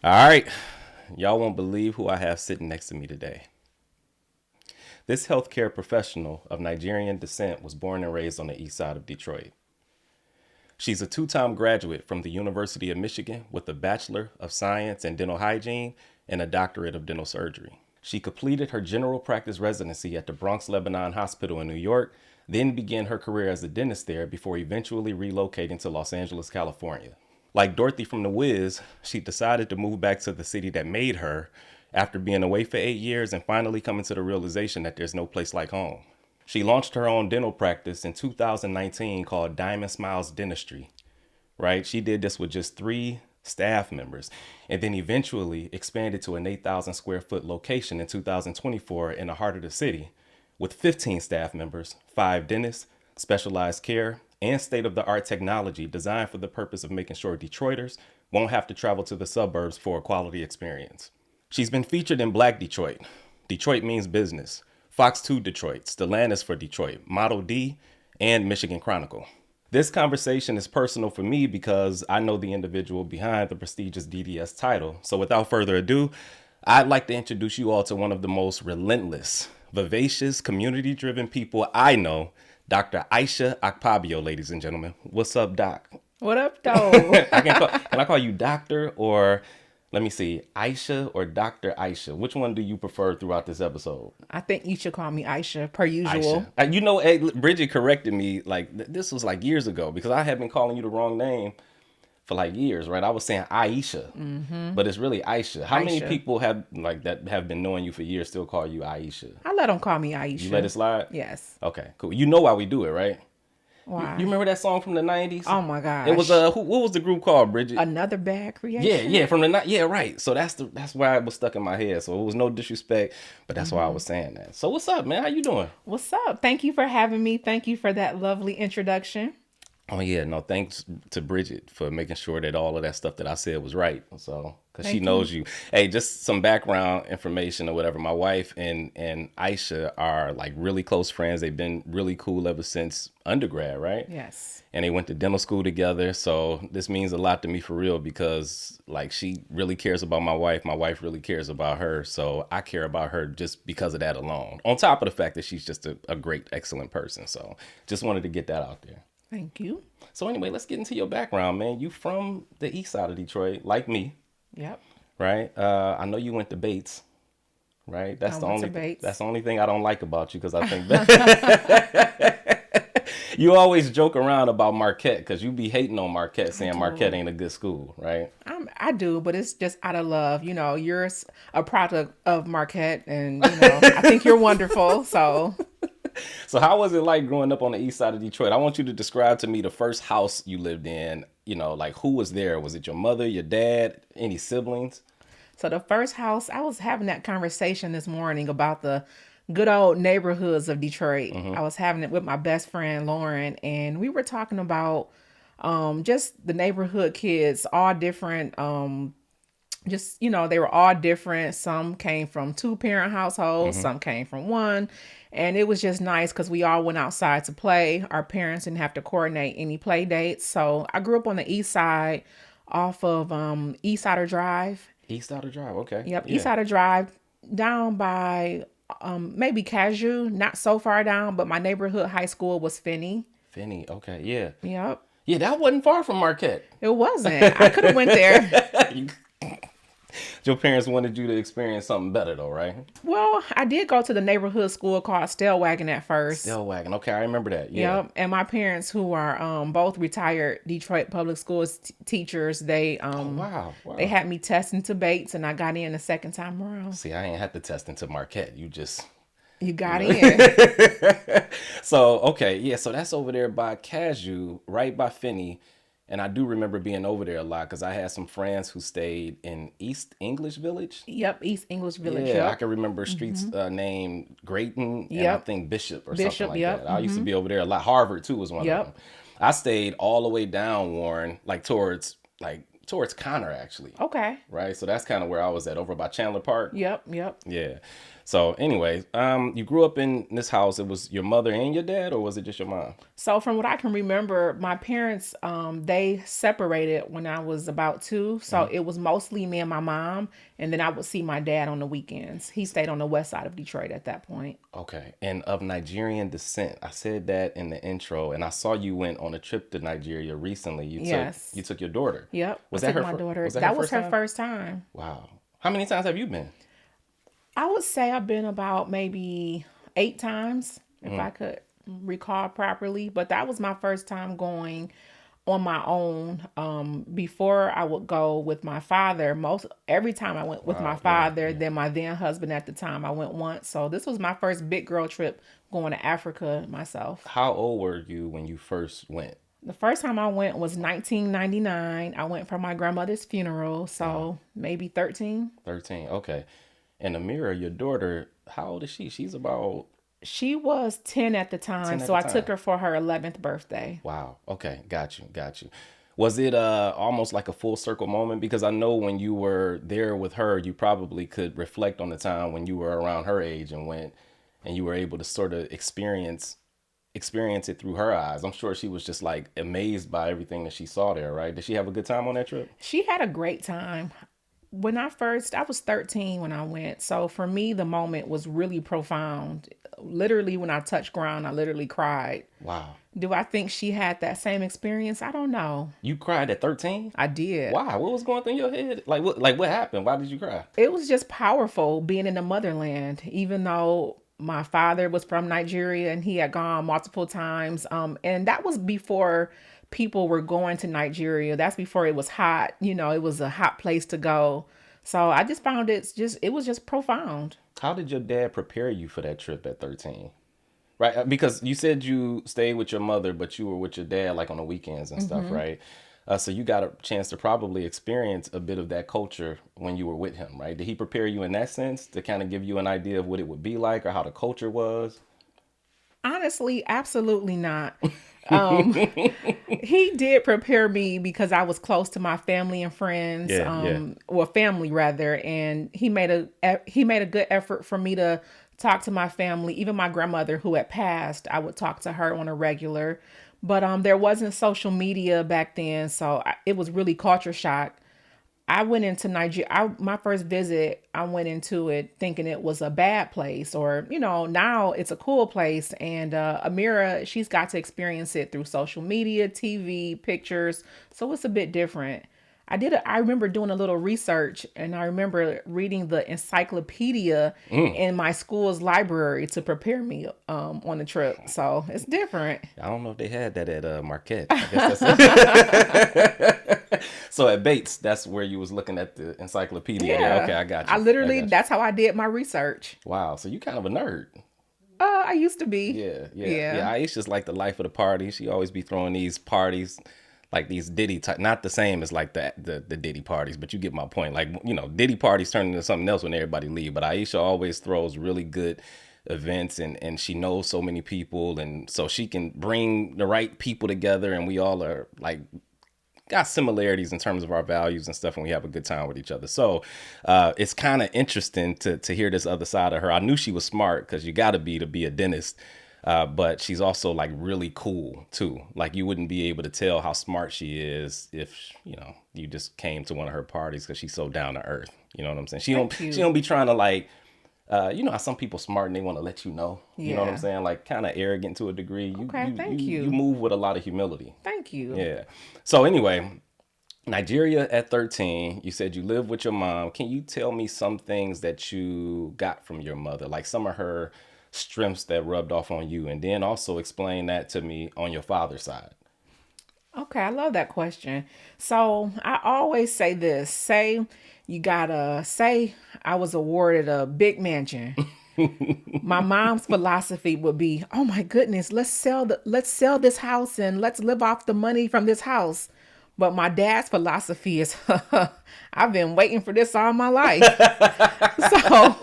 All right, y'all won't believe who I have sitting next to me today. This healthcare professional of Nigerian descent was born and raised on the east side of Detroit. She's a two-time graduate from the University of Michigan with a Bachelor of Science in Dental Hygiene and a Doctorate of Dental Surgery. She completed her general practice residency at the Bronx Lebanon Hospital in New York, then began her career as a dentist there before eventually relocating to Los Angeles, California. Like Dorothy from The Wiz, she decided to move back to the city that made her after being away for 8 years and finally coming to the realization that there's no place like home. She launched her own dental practice in 2019 called Diamond Smiles Dentistry, right? She did this with just 3 staff members and then eventually expanded to an 8,000 square foot location in 2024 in the heart of the city with 15 staff members, 5 dentists, specialized care, and state-of-the-art technology designed for the purpose of making sure Detroiters won't have to travel to the suburbs for a quality experience. She's been featured in Black Detroit, Detroit Means Business, Fox 2 Detroit, Stellantis for Detroit, Model D, and Michigan Chronicle. This conversation is personal for me because I know the individual behind the prestigious DDS title. So without further ado, I'd like to introduce you all to one of the most relentless, vivacious, community-driven people I know, Dr. Aisha Akpabio, ladies and gentlemen. What's up, Doc? What up, though? Can I call you Doctor or let me see, Aisha or Dr. Aisha? Which one do you prefer throughout this episode? I think you should call me Aisha, per usual. Aisha. Hey, Bridget corrected me like this was like years ago because I had been calling you the wrong name for like years, right? I was saying Aisha, but it's really Aisha. How many Aisha. people have like that have been knowing you for years still call you Aisha? I let them call me You let it Aisha. slide? Yes. Okay, cool. You know why we do it, right? You Why? remember that song from the 90s? Oh my It was gosh. what was the group called, Bridget? Another bad Yeah, creation? yeah, yeah, right. So that's why it was stuck in my head. So it was no disrespect, but that's why I was saying that. So what's up, man? How you doing? What's up? Thank you for having me. Thank you for that lovely introduction. Oh yeah, no, thanks to Bridget for making sure that all of that stuff that I said was right. So, cause she Thank you. knows you. Hey, just some background information or whatever. My wife and Aisha are like really close friends. They've been really cool ever since undergrad, right? Yes. And they went to dental school together. So this means a lot to me for real because like she really cares about my wife. My wife really cares about her. So I care about her just because of that alone. On top of the fact that she's just a great, excellent person. So just wanted to get that out there. Thank you. So anyway, let's get into your background, man. You from the east side of Detroit, like me, Yep. right? I know you went to Bates, right? I went to Bates. That's the only thing I don't like about you because I think that you always joke around about Marquette because you be hating on Marquette, I saying Marquette do. ain't a good school, right? I do, but it's just out of love. You're a product of Marquette, and, I think you're wonderful. So So how was it like growing up on the east side of Detroit? I want you to describe to me the first house you lived in. Like who was there? Was it your mother, your dad, any siblings? So the first house, I was having that conversation this morning about the good old neighborhoods of Detroit. I was having it with my best friend Lauren, and we were talking about just the neighborhood kids, all different. Just they were all different. Some came from two-parent households, some came from one, and it was just nice because we all went outside to play. Our parents didn't have to coordinate any play dates. So I grew up on the east side, off of East Sider Drive. East Side of Drive, okay. Yep, East Yeah. Side of Drive, down by maybe Cashew, not so far down, but my neighborhood high school was Finney. Finney, okay, yeah. Yep, Yeah, that wasn't far from Marquette. it wasn't. I could have went there. You- Your parents wanted you to experience something better, though, right? Well, I did go to the neighborhood school called Stellwagen at first. Still wagging. Okay, I remember that. Yeah. Yep, and my parents, who are both retired Detroit public schools teachers, they Oh, wow. they Wow. had me testing to Bates, and I got in the second time around. See, I ain't had to test into Marquette. You You got know. in. So, okay, yeah, so that's over there by Cashew, right by Finney. And I do remember being over there a lot because I had some friends who stayed in East English Village. Yep, East English Village. Yeah, I Yep, can remember streets named Grayton and I yep, think Bishop or something Bishop. like Yep, that. I used to be over there a lot. Harvard too was one of them. yep. I stayed all the way down Warren, like towards Connor actually, Okay. right? So that's kind of where I was at over by Chandler Park. Yep, yep. Yeah. So anyway, you grew up in this house. It was your mother and your dad, or was it just your mom? So from what I can remember, my parents they separated when I was about 2. So it was mostly me and my mom, and then I would see my dad on the weekends. He stayed on the west side of Detroit at that point. Okay. And of Nigerian descent. I said that in the intro, and I saw you went on a trip to Nigeria recently. Yes. You took your daughter. Yep. Was I that took her my daughter. was that her That was first her time? first time. Wow. How many times have you been? I would say I've been about maybe 8 times, if I could recall properly. But that was my first time going on my own. Before I would go with my father. Most every time I went with my Wow. Yeah. father, Yeah. then my then husband at the time, I went once. So this was my first big girl trip going to Africa myself. How old were you when you first went? The first time I went was 1999. I went for my grandmother's funeral, Wow. so maybe 13. 13. Okay. And Amira, your daughter, how old is she? She's about She was 10 at the time, 10 at so the I took time. her for her 11th birthday. Wow. Okay. Got you. Got you. Was it almost like a full circle moment? Because I know when you were there with her, you probably could reflect on the time when you were around her age and went and you were able to sort of experience it through her eyes. I'm sure she was just like amazed by everything that she saw there, right? Did she have a good time on that trip? She had a great time. I was 13 when I went. So for me, the moment was really profound. Literally, when I touched ground, I literally cried. Wow. Do I think she had that same experience? I don't know. You cried at 13? I did. Why? What was going through your head? Like what happened? Why did you cry? It was just powerful being in the motherland, even though my father was from Nigeria and he had gone multiple times. And that was before people were going to Nigeria. That's before it was hot. It was a hot place to go. So I just found it was just profound. How did your dad prepare you for that trip at 13? Right? Because you said you stayed with your mother, but you were with your dad like on the weekends and stuff, right? So you got a chance to probably experience a bit of that culture when you were with him, right? Did he prepare you in that sense to kind of give you an idea of what it would be like or how the culture was? Honestly, absolutely not. Um, he did prepare me because I was close to my family and friends, Yeah, yeah. or family rather, and he made a good effort for me to talk to my family, even my grandmother who had passed. I would talk to her on a regular, but there wasn't social media back then, so it was really culture shock. I went into Nigeria. My first visit, I went into it thinking it was a bad place, or now it's a cool place. And Amira, she's got to experience it through social media, TV, pictures, so it's a bit different. I remember doing a little research, and I remember reading the encyclopedia in my school's library to prepare me on the trip. So it's different. I don't know if they had that at Marquette. I guess that's it. So at Bates, that's where you was looking at the encyclopedia there. Okay, Yeah, I got I you. I literally got you. that's how I did my research. Wow, so you kind of a nerd. I used to be. Yeah, yeah, Yeah. yeah. Aisha's like the life of the party. She always be throwing these parties, like these Diddy type. Not the same as like the Diddy parties, but you get my point. Like Diddy parties turn into something else when everybody leave. But Aisha always throws really good events, and she knows so many people, and so she can bring the right people together, and we all are like got similarities in terms of our values and stuff, and we have a good time with each other. So it's kind of interesting to hear this other side of her. I knew she was smart because you got to be a dentist, but she's also like really cool too. Like you wouldn't be able to tell how smart she is if you just came to one of her parties because she's so down to earth. You know what I'm saying? She don't Thank you. she don't be trying to like. You know how some people smart and they want to let you know. You know what I'm Yeah. saying? Like kind of arrogant to a degree. Okay, thank you. You move with a lot of humility. Thank you. Yeah. So anyway, Nigeria at 13, you said you live with your mom. Can you tell me some things that you got from your mother, like some of her strengths that rubbed off on you, and then also explain that to me on your father's side? Okay, I love that question. So I always say this: say you gotta say I was awarded a big mansion. My mom's philosophy would be, "Oh my goodness, let's sell this house and let's live off the money from this house." But my dad's philosophy is, "I've been waiting for this all my life." So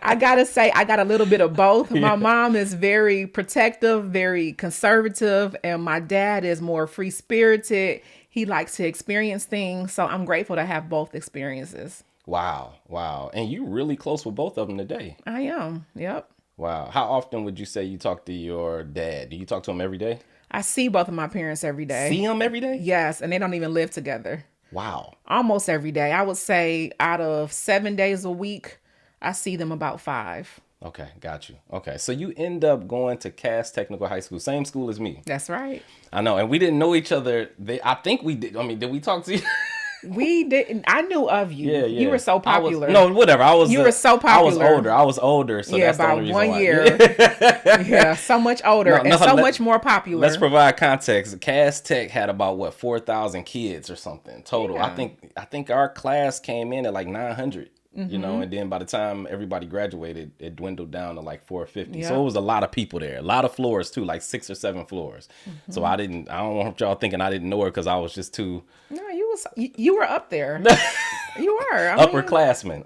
I gotta say, I got a little bit of both. My mom is very protective, very conservative, and my dad is more free spirited. He likes to experience things. So I'm grateful to have both experiences. Wow, wow. And you really close with both of them today. I am. Yep. Wow. How often would you say you talk to your dad? Do you talk to him every day? I see both of my parents every day. See him every day? Yes, and they don't even live together. Wow. Almost every day. I would say out of 7 days a week, I see them about five. Okay, got you. Okay, so you end up going to Cass Technical High School, same school as me. That's right. I know, and we didn't know each other. I think we did. I mean, did we talk to you? We didn't. I knew of you. Yeah, yeah. You were so popular. No, whatever. You were so popular. I was older, so Yeah, that's the about only reason 1 why. year. Yeah, so much older and so much more popular. Let's provide context. Cass Tech had about what 4,000 kids or something total. Yeah. I think our class came in at like 900. You know, and then by the time everybody graduated, it dwindled down to like 450. Yeah. So it was a lot of people there, a lot of floors too, like 6 or 7 floors. So I don't want y'all thinking I didn't know her because I was just too No, you were up there. You were. upperclassmen.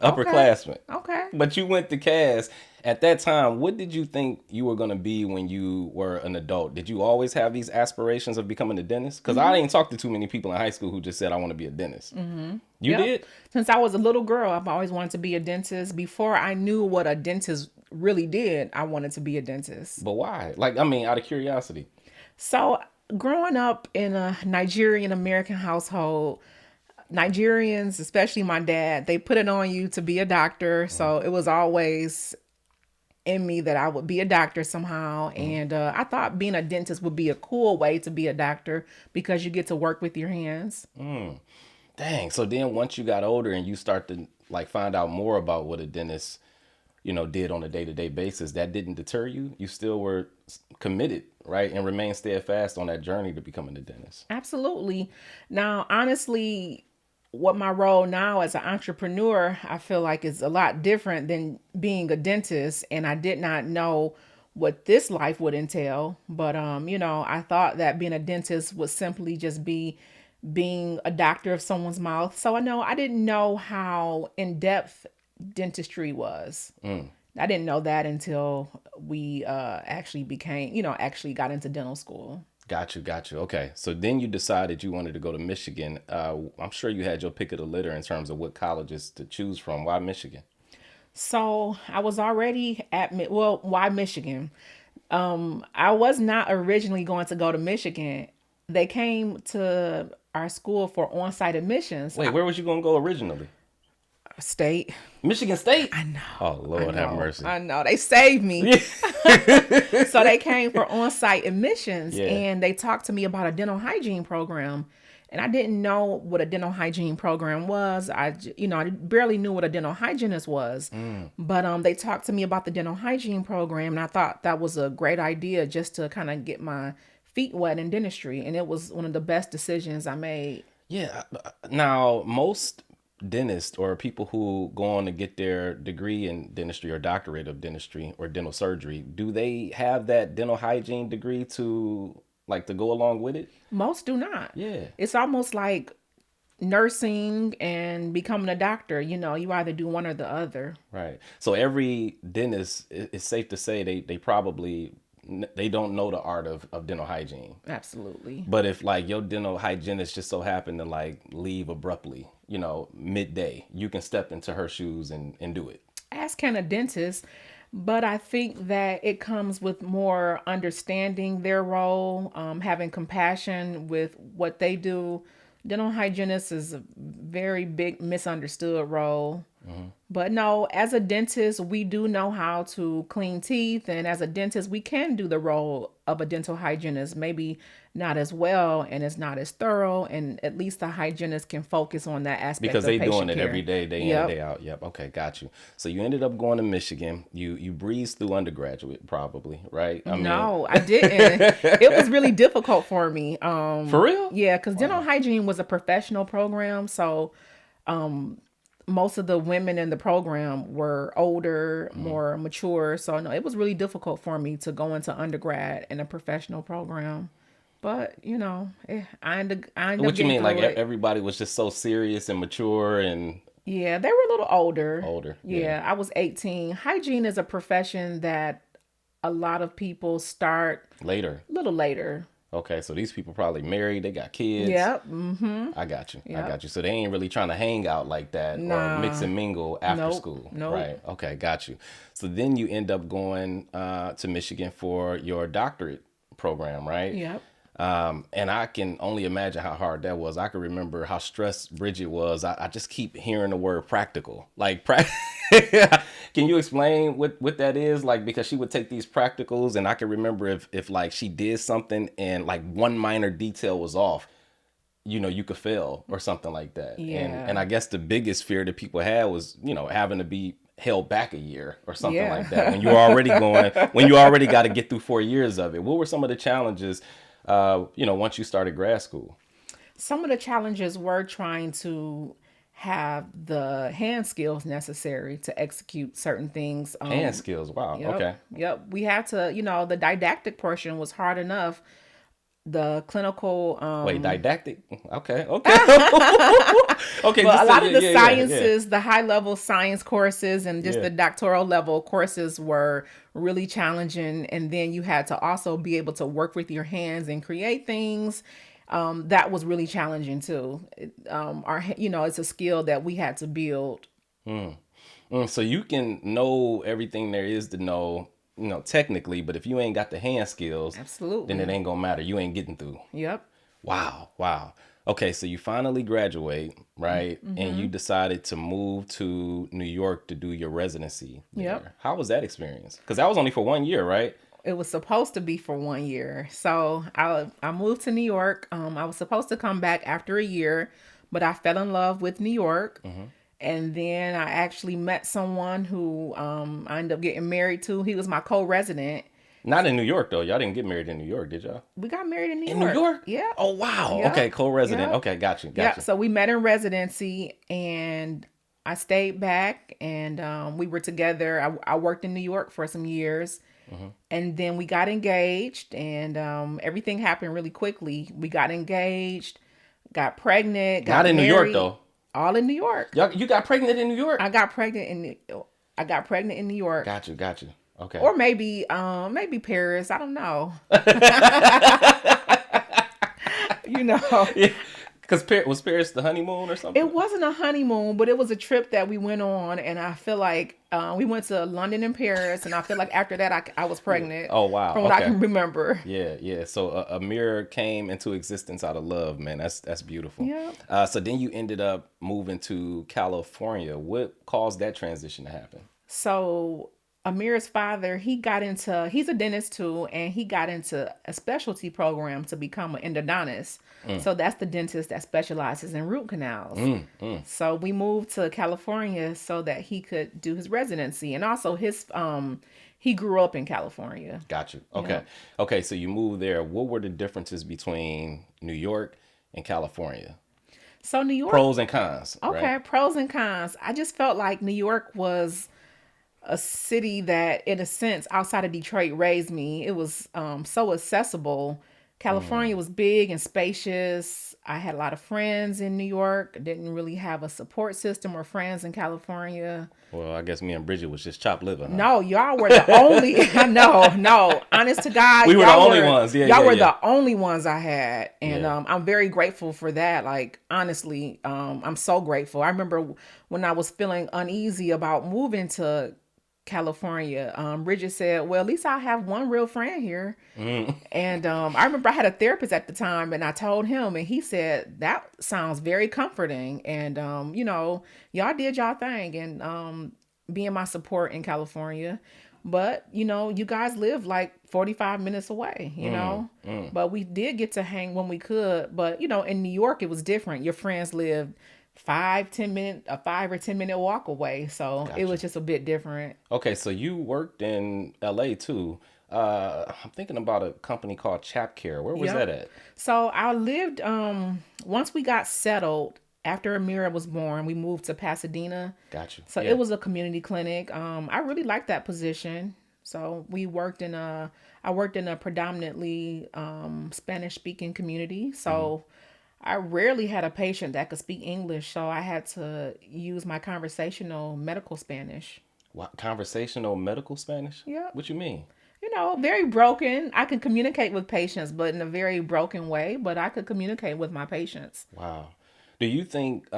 Okay. But you went to Cass. At that time, what did you think you were going to be when you were an adult? Did you always have these aspirations of becoming a dentist? Because I didn't talk to too many people in high school who just said, I want to be a dentist. You did? Since I was a little girl, I've always wanted to be a dentist. Before I knew what a dentist really did, I wanted to be a dentist. But why? Like, I mean, out of curiosity. So, growing up in a Nigerian American household, Nigerians, especially my dad, they put it on you to be a doctor. So, it was always in me that I would be a doctor somehow. And I thought being a dentist would be a cool way to be a doctor because you get to work with your hands. Dang. So then once you got older and you start to like find out more about what a dentist, you know, did on a day-to-day basis, that didn't deter you. You still were committed, right? And remain steadfast on that journey to becoming a dentist. Absolutely. Now, honestly, what my role now as an entrepreneur, I feel like is a lot different than being a dentist. And I did not know what this life would entail. But, you know, I thought that being a dentist would simply just be being a doctor of someone's mouth. So I didn't know how in depth dentistry was. I didn't know that until we actually got into dental school. Got you. Okay. So then you decided you wanted to go to Michigan. I'm sure you had your pick of the litter in terms of what colleges to choose from. Why Michigan? So I was already why Michigan? I was not originally going to go to Michigan. They came to our school for on-site admissions. Wait, where was you going to go originally? State. Michigan State? I know. Oh, Lord have mercy. I know. They saved me. So they came for on-site admissions and they talked to me about a dental hygiene program. And I didn't know what a dental hygiene program was. I barely knew what a dental hygienist was. But they talked to me about the dental hygiene program. And I thought that was a great idea just to kind of get my feet wet in dentistry. And it was one of the best decisions I made. Yeah. Now, most dentists or people who go on to get their degree in dentistry or doctorate of dentistry or dental surgery, do they have that dental hygiene degree to go along with it? Most do not. Yeah. It's almost like nursing and becoming a doctor. You know, you either do one or the other. Right. So every dentist, it's safe to say they probably they don't know the art of dental hygiene. Absolutely. But if like your dental hygienist just so happened to like leave abruptly, you know, midday, you can step into her shoes and do it. As can a dentist, but I think that it comes with more understanding their role, having compassion with what they do. Dental hygienist is a very big misunderstood role. But no, as a dentist, we do know how to clean teeth. And as a dentist, we can do the role of a dental hygienist, maybe not as well and it's not as thorough. And at least the hygienist can focus on that aspect because of they're patient doing it care. every day, day in and day out. Yep. Okay, got you. So you ended up going to Michigan. You breezed through undergraduate probably, right? No, I didn't. It was really difficult for me. For real? Yeah, because dental hygiene was a professional program. So most of the women in the program were older, more mature. So no, it was really difficult for me to go into undergrad in a professional program. But you know, I ended up What you mean? Like it. everybody was just so serious and mature and Yeah, they were a little older. Yeah. I was 18. Hygiene is a profession that a lot of people start later. a little later. Okay, so these people probably married, they got kids. Yep. Mm-hmm. I got you. I Yep. got you. So they ain't really trying to hang out like that or mix Nah. and mingle after Nope. school, Nope. right? Okay, got you. So then you end up going to Michigan for your doctorate program, right? Yep. And I can only imagine how hard that was. I can remember how stressed Bridget was. I just keep hearing the word practical. Like, can you explain what that is? Like, because she would take these practicals, and I can remember if like she did something and like one minor detail was off, you could fail or something like that. And Yeah. I guess the biggest fear that people had was, having to be held back a year or something like that when Yeah. you're already going, when you already got to get through 4 years of it. What were some of the challenges, once you started grad school? Some of the challenges were trying to have the hand skills necessary to execute certain things. Hand skills. Wow. Yep. Okay. Yep. We had to, the didactic portion was hard enough. The clinical, Wait, didactic. Okay. Okay. Okay. but a Just lot of yeah, the yeah, yeah, yeah. sciences, the high level science courses and just Yeah. the doctoral level courses were really challenging. And then you had to also be able to work with your hands and create things. That was really challenging too. It's a skill that we had to build. So you can know everything there is to know, technically, but if you ain't got the hand skills, then it Absolutely. ain't gonna matter. You ain't getting through. Yep. Wow, wow. Okay, so you finally graduate, right? And you decided to move to New York to do your residency Yep. there. How was that experience? Because that was only for 1 year, right? It was supposed to be for 1 year. So I moved to New York. I was supposed to come back after a year, but I fell in love with New York. And then I actually met someone who I ended up getting married to. He was my co-resident. Not in New York though. Y'all didn't get married in New York, did y'all? We got married in New In New York. York? Yep. Oh wow. Yep. Okay, co-resident. Yep. Okay, got you, got Yep. you. So we met in residency and I stayed back and we were together. I worked in New York for some years. And then we got engaged and everything happened really quickly. We got engaged, got pregnant, Not got in New York married, though. all in New York. Y'all, you got pregnant in New York? I got pregnant I got pregnant in New York. Got you, got you. Okay. Or maybe Paris, I don't know. you know. Yeah. Because was Paris the honeymoon or something? It wasn't a honeymoon, but it was a trip that we went on, and I feel like we went to London and Paris, and I feel like after that I was pregnant. Oh wow. From what I Okay. can remember. Yeah, yeah. So a mirror came into existence out of love, man. That's beautiful. Yeah. So then you ended up moving to California. What caused that transition to happen? So Amir's father, he's a dentist too, and he got into a specialty program to become an endodontist. So that's the dentist that specializes in root canals. So we moved to California so that he could do his residency, and also he grew up in California. Got you. Yeah. Okay. Okay. So you moved there. What were the differences between New York and California? So New York, Pros and cons, okay, right? pros and cons. I just felt like New York was a city that, in a sense, outside of Detroit, raised me. It was so accessible. California was big and spacious. I had a lot of friends in New York. Didn't really have a support system or friends in California. Well, I guess me and Bridget was just chopped liver, huh? No, y'all were the only. No. Honest to God, We were the y'all only ones. Yeah, y'all yeah, were yeah. the only ones I had, and Yeah. I'm very grateful for that. Like honestly, I'm so grateful. I remember when I was feeling uneasy about moving to California. Bridget said, "Well, at least I have one real friend here." And I remember I had a therapist at the time, and I told him, and he said that sounds very comforting. And y'all did y'all thing, and being my support in California. But you guys live like 45 minutes away, But we did get to hang when we could. But in New York, it was different. Your friends lived 5 or 10 minute walk away, so it was Gotcha. just a bit different. Okay, so you worked in LA too. I'm thinking about a company called Chap Care. Where was that Yep. at? So I lived once we got settled after Amira was born, we moved to Pasadena. Got you. So Yeah. it was a community clinic. I really liked that position. So I worked in a predominantly Spanish speaking community. So I rarely had a patient that could speak English, so I had to use my conversational medical Spanish. Conversational medical Spanish? Yep. What you mean? very broken. I can communicate with patients, but in a very broken way. But I could communicate with my patients. Wow. Do you think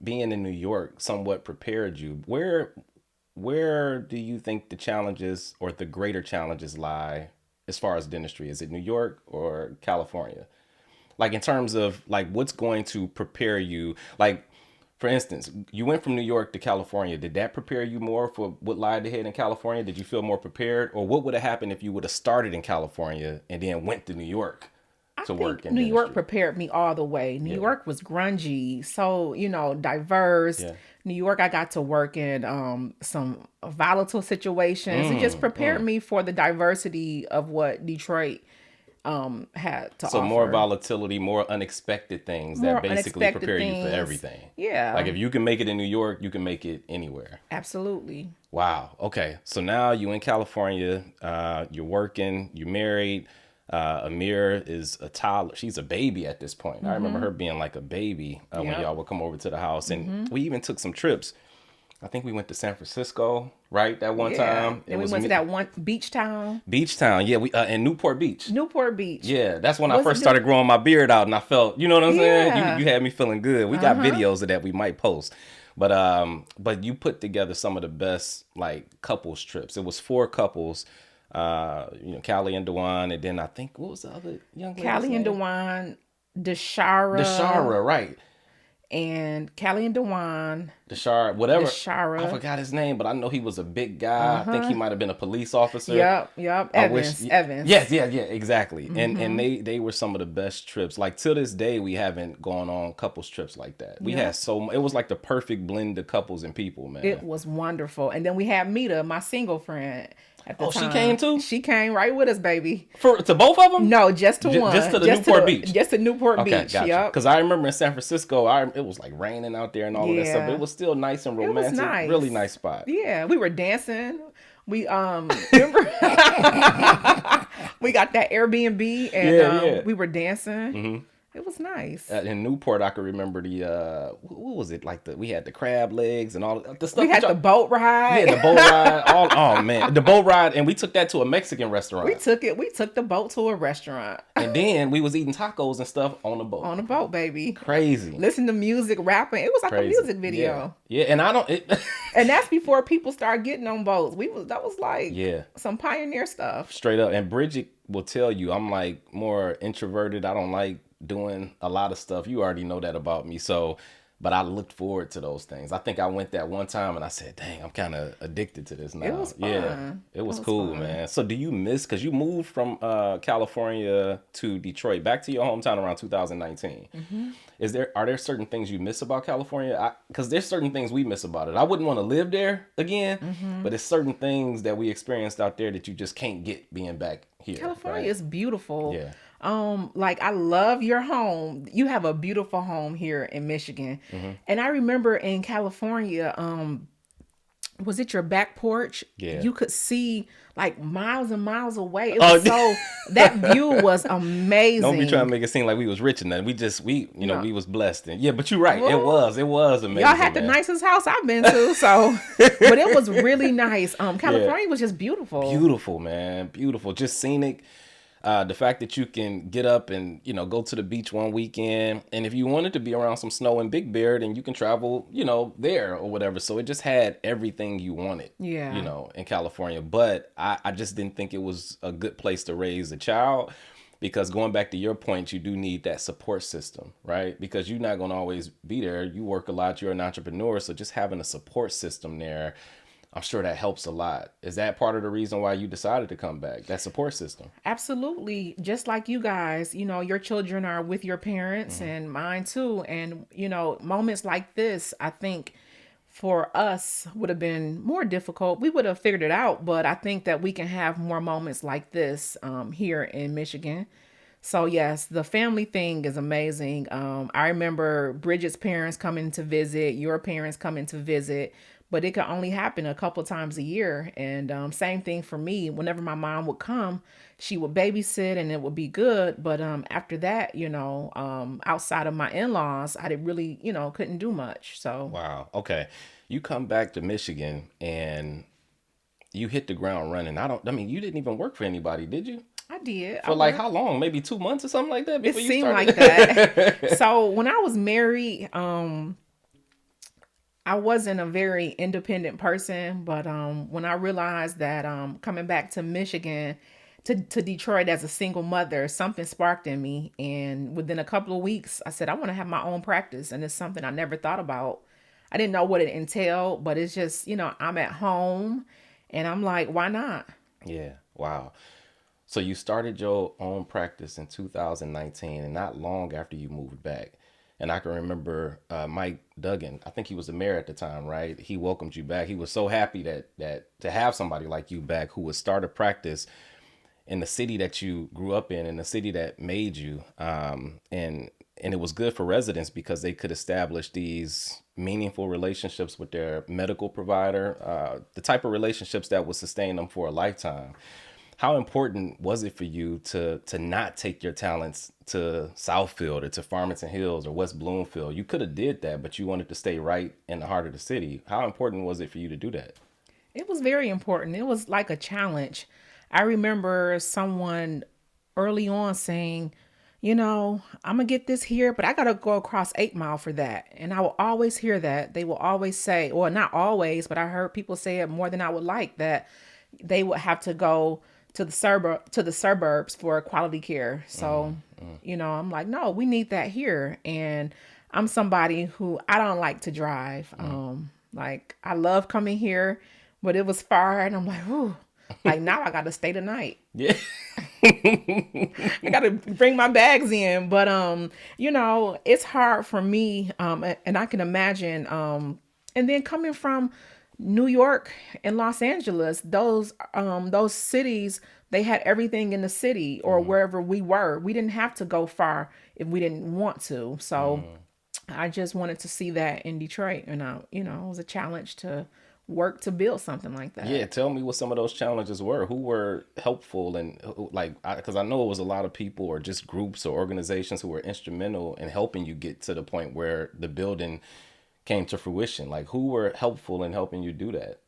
being in New York somewhat prepared you? Where do you think the challenges or the greater challenges lie as far as dentistry? Is it New York or California? Like in terms of like what's going to prepare you? Like for instance, you went from New York to California. Did that prepare you more for what lied ahead in California? Did you feel more prepared, or what would have happened if you would have started in California and then went to New York I to work think in New York dentistry? prepared me all the way. New Yeah, York was grungy, so diverse. yeah. New York, I got to work in some volatile situations. It just Mm, prepared mm. me for the diversity of what Detroit had to So more offer. volatility, more unexpected things that More basically unexpected prepare you for things. everything. Like Yeah, if you can make it in New York, you can make it anywhere. absolutely. Wow. Okay. So now you in California, you're working, you're married. Amir is a toddler. She's a baby at this point. I remember her being like a baby when Yep. y'all would come over to the house, and we even took some trips. I think we went to San Francisco, right? That one Yeah. time it Then we was went to me, that one beach town, Beach Town. Yeah, we in Newport Beach. Newport Beach. Yeah, that's when I Was it first started growing my beard out, and I felt, you know what I'm saying? You Yeah. had me feeling good. We Uh got huh. videos of that we might post, but you put together some of the best like couples trips. It was four couples, Callie and Dewan, and then I think what was the other young lady's Callie and name? Dewan, Deshara, Deshara, right? and Callie and Dewan, Deshara, whatever. I Deshara. forgot his name, but I know he was a big Uh guy. I think he huh. might have been a police officer. Yep. Yep. I wish. Evans. Evans. Yes, yeah, yeah, exactly. And they were some of the best trips. Like till this day, we haven't gone on couples trips like that. We had Yep. it was like the perfect blend of couples and people, It man. was wonderful. And then we had Mita, my single friend at the Oh, she came time. too She came right with us, baby. to both of them. No, just to Just to one. the Newport Beach. Just to Newport Okay, Beach. gotcha. Yep. Because I remember in San Francisco, it was like raining out there and all of that stuff, but it Yeah. was still nice and It was romantic. Really nice. nice spot. Yeah, we were dancing. We remember we got that Airbnb and Yeah, yeah. we were dancing. It was nice. In Newport, I could remember what was it like? We had the crab legs and all the We stuff. had the boat Yeah, the ride. boat ride. Oh man, the boat ride, and we took that to a Mexican We restaurant, took it. We took the boat to a restaurant and then we was eating tacos and stuff on the boat. on a boat, baby. Crazy, Listen to music, rapping. It was like a crazy. music Yeah, video. yeah, and I don't. And that's before people started getting on boats. That was like Yeah, some pioneer stuff. straight up. And Bridget will tell you I'm like more introverted. I don't like doing a lot of stuff. You already know that about me. So, but I looked forward to those things. I think I went that one time and I said, "Dang, I'm kind of addicted to this It now." was Yeah, fun. it It was was cool, fun. man. So, do you miss because you moved from California to Detroit, back to your hometown around 2019? Are there certain things you miss about California? Because there's certain things we miss about it. I wouldn't want to live there again, but it's certain things that we experienced out there that you just can't get being back here, California right? is beautiful. Yeah. Like I love your home. You have a beautiful home here in Michigan. Mm-hmm. And I remember in California, was it your back porch? Yeah. You could see like miles and miles away. It Oh, was so that view was don't be trying to amazing. make it seem like we was rich and nothing. No. We was blessed. And yeah, but you're right. Well, It was y'all amazing, had the man. nicest house I've been to, so but it was really nice. Yeah. California was just beautiful. Beautiful, man. Beautiful. Just scenic. The fact that you can get up and, go to the beach one weekend. And if you wanted to be around some snow in Big Bear, then you can travel, there or whatever. So it just had everything you wanted, Yeah. in California. But I just didn't think it was a good place to raise a child. Because going back to your point, you do need that support system, right? Because you're not going to always be there. You work a lot. You're an entrepreneur. So just having a support system there, I'm sure that helps a lot. Is that part of the reason why you decided to come back? That support system? Absolutely. Just like you guys, your children are with your parents and mine too. And, moments like this, I think for us would have been more difficult. We would have figured it out, but I think that we can have more moments like this here in Michigan. So yes, the family thing is amazing. I remember Bridget's parents coming to visit, your parents coming to visit, but it could only happen a couple times a year. And same thing for me. Whenever my mom would come, she would babysit and it would be good. But after that, outside of my in-laws, I did really, couldn't do much. So Wow. Okay. You come back to Michigan and you hit the ground running. I mean, you didn't even work for anybody, did you? I did. I For like how worked. long? Maybe 2 months or something like that It before you seemed started? like that. So when I was married, I wasn't a very independent person, but when I realized that coming back to Michigan, to Detroit as a single mother, something sparked in me. And within a couple of weeks, I said, I want to have my own practice. And it's something I never thought about. I didn't know what it entailed, but it's just, I'm at home and I'm like, why not? Yeah. Wow. So you started your own practice in 2019, and not long after you moved back. And I can remember Mike Duggan. I think he was the mayor at the time, right? He welcomed you back. He was so happy that to have somebody like you back who would start a practice in the city that you grew up in the city that made you. And it was good for residents because they could establish these meaningful relationships with their medical provider, the type of relationships that would sustain them for a lifetime. How important was it for you to not take your talents to Southfield or to Farmington Hills or West Bloomfield? You could have did that, but you wanted to stay right in the heart of the city. How important was it for you to do that? It was very important. It was like a challenge. I remember someone early on saying, I'm gonna get this here, but I gotta go across 8 Mile for that. And I will always hear that. They will always say, well, not always, but I heard people say it more than I would like, that they would have to go to the suburbs for quality care. So, I'm like, no, we need that here. And I'm somebody who I don't like to drive. Like I love coming here, but it was far, and I'm like, ooh, like now I got to stay the night. Yeah. I got to bring my bags in, but it's hard for me, and I can imagine, and then coming from New York and Los Angeles, those cities, they had everything in the city or wherever we were. We didn't have to go far if we didn't want to. So I just wanted to see that in Detroit, and it was a challenge to work to build something like Yeah, that. tell me what some of those challenges were. Who were helpful and like, because I know it was a lot of people or just groups or organizations who were instrumental in helping you get to the point where the building came to fruition. Like, who were helpful in helping you do that?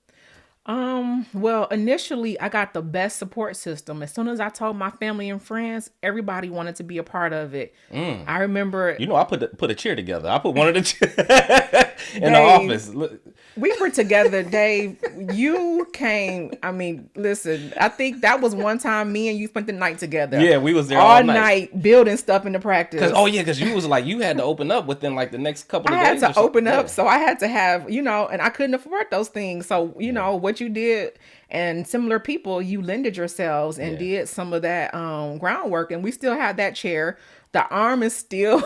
Well, initially I got the best support system. As soon as I told my family and friends, everybody wanted to be a part of it. I remember, I put a chair together. I put one of the in the Dave, office. Look, we were together, Dave. You came, I mean, listen, I think that was one time me and you spent the night together. yeah, we was there all All night. night building stuff in the Cause practice. oh yeah, cause you was like you had to open up within like the next couple I of had days or to something. open up, Yeah, so I had to have, and I couldn't afford those things. So, yeah, what you did, and similar people, you lended yourselves and yeah. did some of that groundwork, and we still have that chair. The arm is still.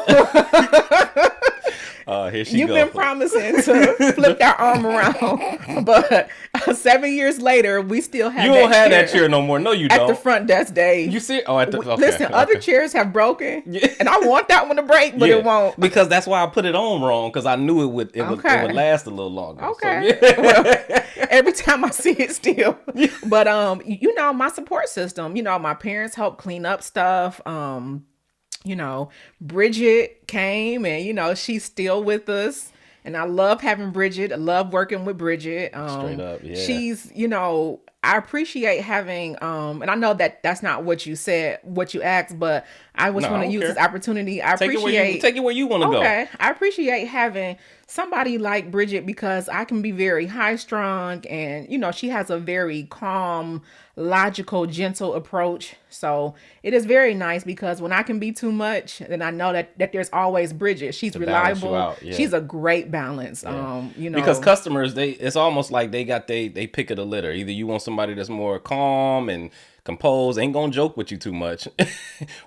Here she You've go. been promising to flip that arm around, but 7 years later, we still You have don't that have that chair chair no more. No, you at the don't. front desk, You Dave. see? Oh, okay, Listen, other okay. chairs have broken, Yeah. and I want that one to break, but Yeah, it won't. because that's why I put it on wrong because I knew it would Okay. last a little longer. So Okay. Well, yeah, every time I see it still. yeah. But my support system, my parents helped clean up stuff. You know, Bridget came, and she's still with us. And I love having Bridget. I love working with Bridget. Straight up, yeah. She's, I appreciate having and I know that that's not what you said, what you asked, but I No, just I want to don't use this care. opportunity. I appreciate Take it where you want to go. Okay, I appreciate having somebody like Bridget because I can be very high strung, and she has a very calm, logical, gentle approach. So it is very nice because when I can be too much, then I know that there's always Bridget. She's To balance you reliable. out, yeah. She's a great balance. Yeah. Because You know. customers, it's almost like they pick of the litter. Either you want somebody that's more calm and composed, ain't gonna joke with you too much,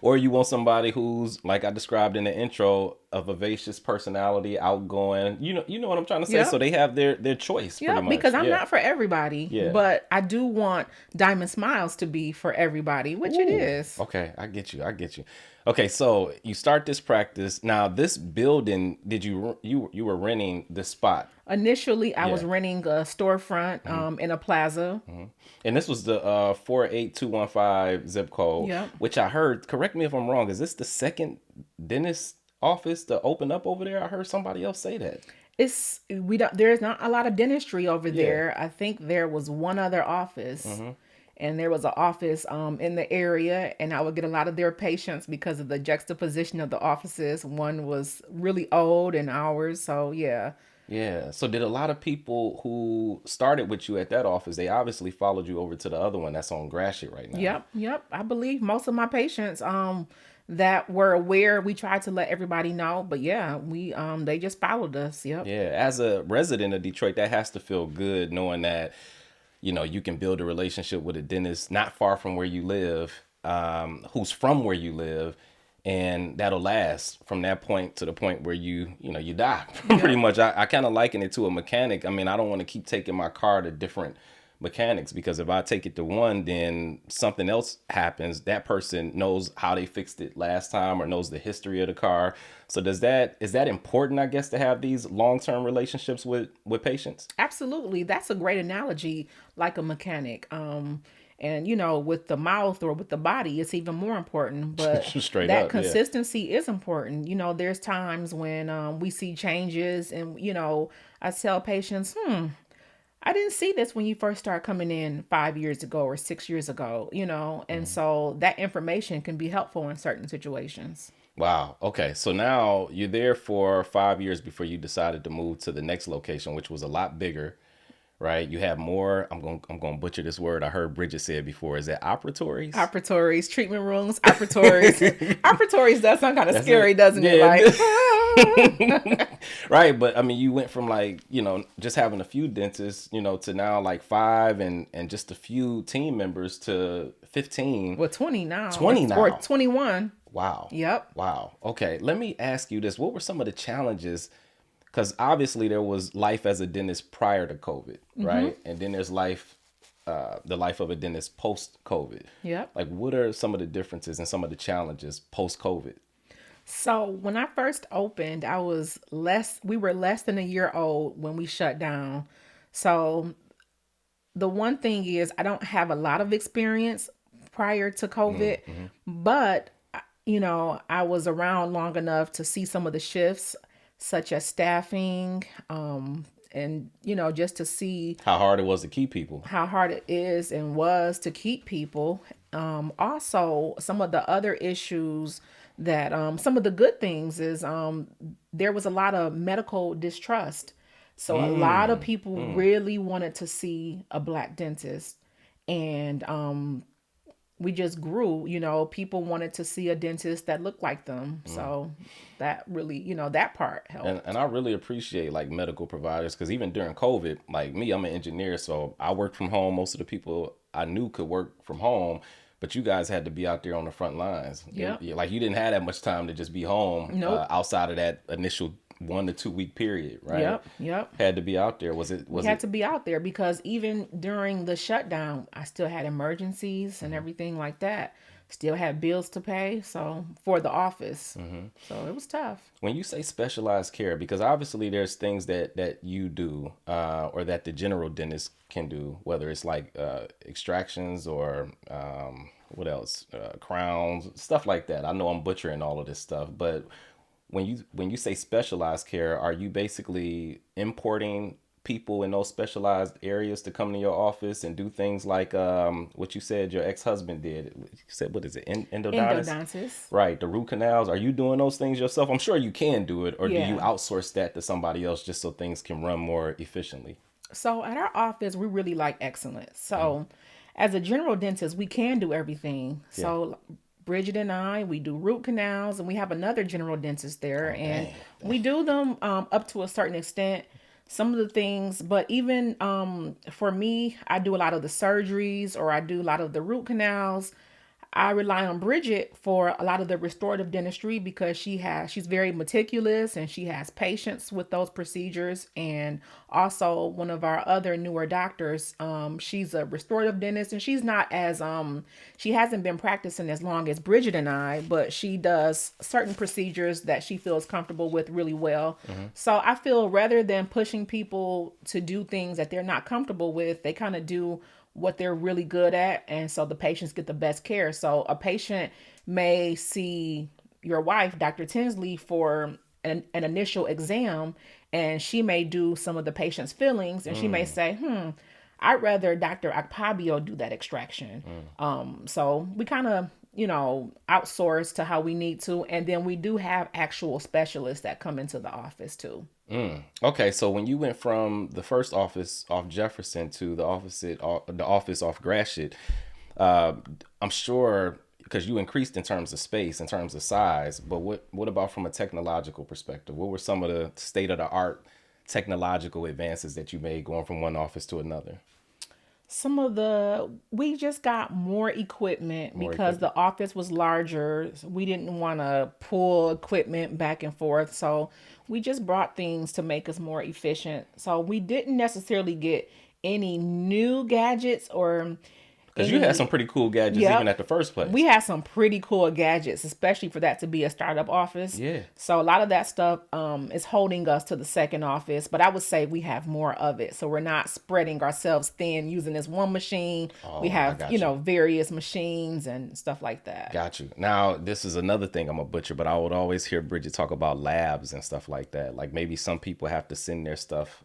or you want somebody who's, like I described in the intro, a vivacious personality, outgoing. You know what I'm trying to say. So Yep. they have their choice pretty Yep, much. because I'm Yeah, not for everybody, yeah. but I do want Diamond Smiles to be for everybody, which it Ooh, is. okay, I get you. I get you. Okay, so you start this practice. Now, this building, did you were renting this spot? Initially, I was Yeah. renting a storefront in a plaza. And this was the 48215 zip code, Yep. which I heard, correct me if I'm wrong, is this the second dentist office to open up over there? I heard somebody else say that. It's we don't there's not a lot of dentistry over Yeah. there. I think there was one other office, Mm-hmm. and there was an office in the area, and I would get a lot of their patients because of the juxtaposition of the offices. One was really old and ours, so yeah. Yeah. So did a lot of people who started with you at that office, they obviously followed you over to the other one that's on Gratiot right now. Yep, yep. I believe most of my patients that were aware, we tried to let everybody know, but yeah, we they just followed us. Yep. Yeah. As a resident of Detroit, that has to feel good knowing that, you can build a relationship with a dentist not far from where you live, who's from where you live, and that'll last from that point to the point where you die. Pretty Yep. much. I kind of liken it to a mechanic. I mean, I don't want to keep taking my car to different mechanics because if I take it to one, then something else happens. That person knows how they fixed it last time or knows the history of the car. So is that important, I guess, to have these long-term relationships with patients? Absolutely. That's a great analogy, like a mechanic. And with the mouth or with the body, it's even more important. But Straight that up, yeah. consistency is important. There's times when we see changes, and I tell patients, I didn't see this when you first started coming in 5 years ago or 6 years ago, and Mhm. so that information can be helpful in certain situations. Wow. Okay. So now you're there for 5 years before you decided to move to the next location, which was a lot bigger, right? You have more. I'm going to butcher this word. I heard Bridget say it before. Is that operatories? Operatories, treatment rooms, operatories. Operatories does sound kind of That's it. scary, doesn't it? Yeah. Like, Right. But I mean, you went from like, just having a few dentists, to now like five and just a few team members to 15, well, 20 now, 20 or now. 21. Wow. Yep. Wow. Okay. Let me ask you this. What were some of the challenges? Because obviously there was life as a dentist prior to COVID, right? And then there's the life of a dentist post COVID. Yep. Like, what are some of the differences and some of the challenges post COVID? So when I first opened, we were less than a year old when we shut down. So the one thing is, I don't have a lot of experience prior to COVID, Mm-hmm. but I was around long enough to see some of the shifts, such as staffing, and just to see How hard it was to keep people. how hard it is and was to keep people. Also, some of the other issues that some of the good things is there was a lot of medical distrust. So a lot of Mm, people mm, really wanted to see a black dentist, and we just grew. People wanted to see a dentist that looked like them. mm. So that really, that part And helped. I really appreciate like medical providers because even during COVID, like me, I'm an engineer, so I worked from home. Most of the people I knew could work from home, but you guys had to be out there on the front lines. Yep. Like you didn't have that much time to just be home Nope. outside of that initial 1 to 2 week period, right? Yep. Yep. Had to be out there. Was it? We Was had it? to be out there because even during the shutdown, I still had emergencies and Mhm, everything like that. Still had bills to pay, so for the office. mhm. So it was tough. When you say specialized care, because obviously there's things that you do or that the general dentist can do, whether it's like extractions or what else, crowns, stuff like that. I know I'm butchering all of this stuff, but when you say specialized care, are you basically importing people in those specialized areas to come to your office and do things like what you said your ex-husband did? You said, what is it, endodontist? Endodontist. Right, the root canals. Are you doing those things yourself? I'm sure you can do it, or do you Yeah. outsource that to somebody else just so things can run more efficiently? So at our office, we really like excellence. Mm, So as a general dentist, we can do everything. yeah. So Bridget and I, we do root canals, and we have another general dentist there, Oh, and dang. we do them up to a certain extent. Some of the things, but even for me, I do a lot of the surgeries or I do a lot of the root canals. I rely on Bridget for a lot of the restorative dentistry because she's very meticulous and she has patience with those procedures. And also one of our other newer doctors, she's a restorative dentist, and she's not as she hasn't been practicing as long as Bridget and I, but she does certain procedures that she feels comfortable with really well. Hmm. So I feel rather than pushing people to do things that they're not comfortable with, they kind of do what they're really good at, and so the patients get the best care. So a patient may see your wife, Dr. Tinsley, for an initial exam, and she may do some of the patient's fillings, and she may say, I'd rather Dr. Akpabio do that extraction. So we kind of, outsource to how we need to. And then we do have actual specialists that come into the office too. Okay, so when you went from the first office off Jefferson to the office off Gratiot, I'm sure because you increased in terms of space, in terms of size, but what about from a technological perspective? What were some of the state of the art technological advances that you made going from one office to another? We just got more equipment because the office was larger. We didn't want to pull equipment back and forth. So we just brought things to make us more efficient. So we didn't necessarily get any new gadgets or Because you had some pretty cool gadgets even at the first place. we had some pretty cool gadgets, especially for that to be a startup office. Yeah. So a lot of that stuff is holding us to the second office, but I would say we have more of it. So we're not spreading ourselves thin using this one machine. We have, various machines and stuff like that. Got you. Now, this is another thing I'm a butcher, but I would always hear Bridget talk about labs and stuff like that. Like maybe some people have to send their stuff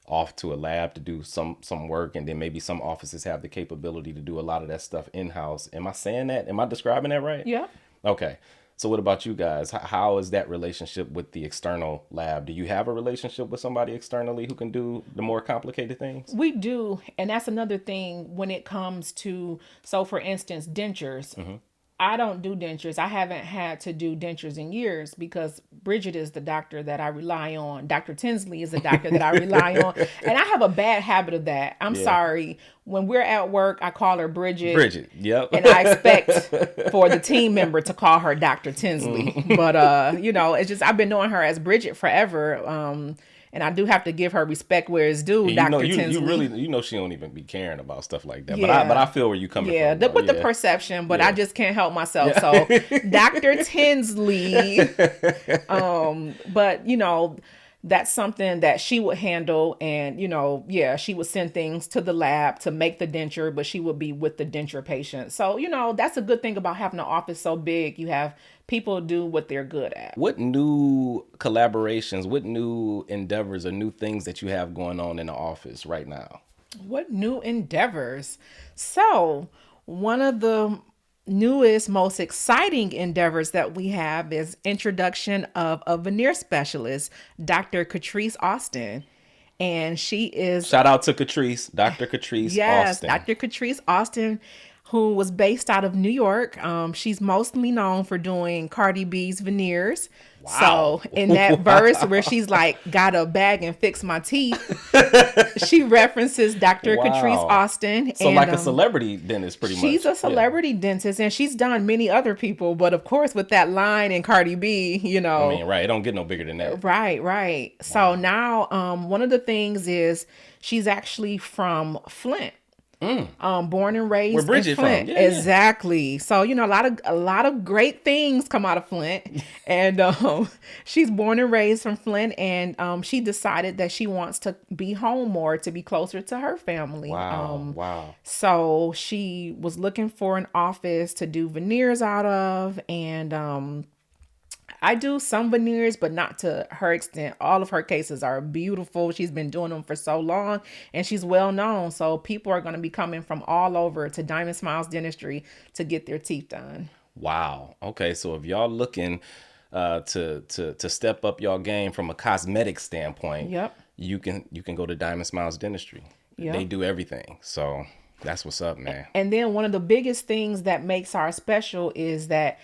off to a lab to do some work, and then maybe some offices have the capability to do a lot of that stuff in-house. Am I saying that? Am I describing that right? Yeah. Okay. So what about you guys? How is that relationship with the external lab? Do you have a relationship with somebody externally who can do the more complicated things? We do. And that's another thing when it comes to, so for instance, dentures. I don't do dentures. I haven't had to do dentures in years because Bridget is the doctor that I rely on. Dr. Tinsley is the doctor that I rely on. And I have a bad habit of that. I'm sorry. When we're at work, I call her Bridget. Bridget, yep. And I expect for the team member to call her Dr. Tinsley. But, it's just, I've been knowing her as Bridget forever. And I do have to give her respect where it's due, Dr. Tinsley. She don't even be caring about stuff like that. Yeah. But I feel where you coming from. Yeah, with the perception, but I just can't help myself. So Dr. Tinsley, but that's something that she would handle. And, she would send things to the lab to make the denture, but she would be with the denture patient. So, that's a good thing about having an office so big. You have people do what they're good at. What new collaborations, what new endeavors or new things that you have going on in the office right now? What new endeavors? So one of the newest, most exciting endeavors that we have is introduction of a veneer specialist, Dr. Catrice Austin. And she is... Shout out to Catrice, Dr. Catrice Austin. Yes, Dr. Catrice Austin, who was based out of New York. She's mostly known for doing Cardi B's veneers. Wow. So in that verse where she's like, gotta bag and fix my teeth, she references Dr. Catrice Austin. So like a celebrity dentist pretty much. She's a celebrity dentist, and she's done many other people. But of course, with that line in Cardi B, right. It don't get no bigger than that. Right. Wow. So now one of the things is she's actually from Flint. Born and raised where Bridget in Flint. From. Exactly. So, a lot of great things come out of Flint. And she's born and raised from Flint, and she decided that she wants to be home more, to be closer to her family. Wow. So she was looking for an office to do veneers out of, and I do some veneers, but not to her extent. All of her cases are beautiful. She's been doing them for so long, and she's well known. So people are going to be coming from all over to Diamond Smiles Dentistry to get their teeth done. Wow. Okay. So if y'all looking to step up y'all game from a cosmetic standpoint, yep, you can go to Diamond Smiles Dentistry. Yep. They do everything. So that's what's up, man. And then one of the biggest things that makes our special is that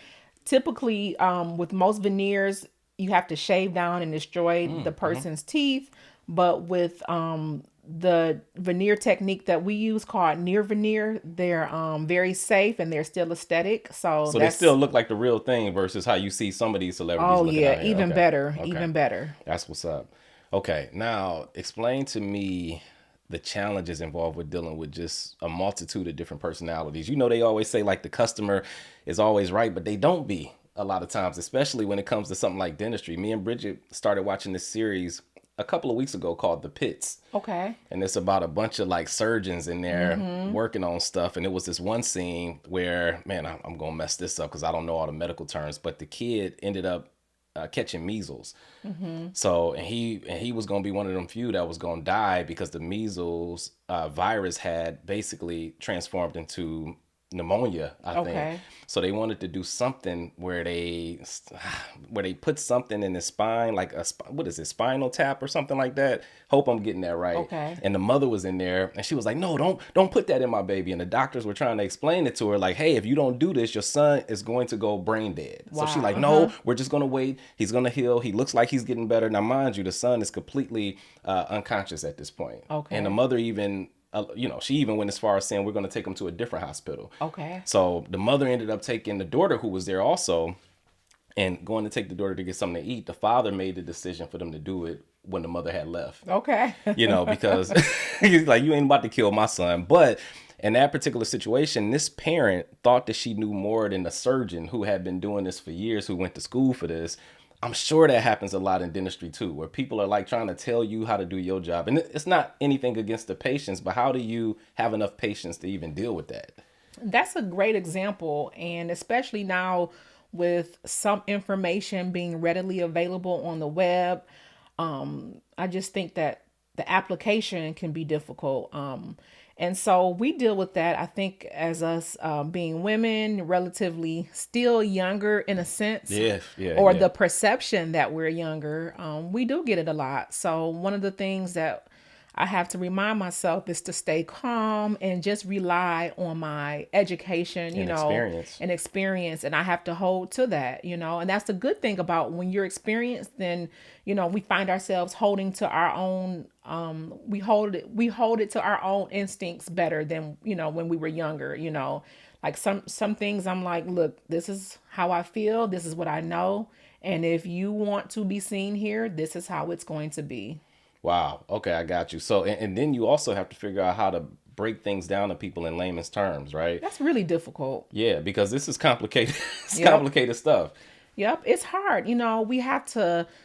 typically, with most veneers, you have to shave down and destroy the person's teeth. But with the veneer technique that we use called near veneer, they're very safe and they're still aesthetic. So they still look like the real thing versus how you see some of these celebrities. Oh, yeah. Even better. Even better. That's what's up. Okay. Now, explain to me the challenges involved with dealing with just a multitude of different personalities. They always say like the customer is always right, but they don't be a lot of times, especially when it comes to something like dentistry. Me and Bridget started watching this series a couple of weeks ago called The Pits. Okay. And it's about a bunch of like surgeons in there working on stuff. And it was this one scene where, man, I'm going to mess this up because I don't know all the medical terms, but the kid ended up catching measles. So and he was going to be one of them few that was going to die because the measles virus had basically transformed into pneumonia, I think. Okay. So they wanted to do something where they put something in his spine, like what is it, spinal tap or something like that. Hope I'm getting that right. Okay. And the mother was in there, and she was like, "No, don't put that in my baby." And the doctors were trying to explain it to her, like, "Hey, if you don't do this, your son is going to go brain dead." So she Wow. like, "No, we're just gonna wait. He's gonna heal. He looks like he's getting better." Now, mind you, the son is completely unconscious at this point. Okay. And the mother even. She even went as far as saying we're going to take him to a different hospital. Okay. So the mother ended up taking the daughter who was there also and going to take the daughter to get something to eat. The father made the decision for them to do it when the mother had left. Okay. Because he's like, you ain't about to kill my son. But in that particular situation, this parent thought that she knew more than the surgeon who had been doing this for years, who went to school for this. I'm sure that happens a lot in dentistry too, where people are like trying to tell you how to do your job. And it's not anything against the patients, but how do you have enough patience to even deal with that? That's a great example. And especially now with some information being readily available on the web, I just think that the application can be difficult. And so we deal with that, I think, as us being women, relatively still younger in a sense, or the perception that we're younger. We do get it a lot. So one of the things that I have to remind myself is to stay calm and just rely on my education, and experience. And I have to hold to that, and that's the good thing about when you're experienced, then, we find ourselves holding to our own, we hold it to our own instincts better than, when we were younger, like some things I'm like, look, this is how I feel. This is what I know. And if you want to be seen here, this is how it's going to be. Wow. Okay, I got you. So, and then you also have to figure out how to break things down to people in layman's terms, right? That's really difficult. Yeah, because this is complicated. It's Yep. complicated stuff. Yep, it's hard. We have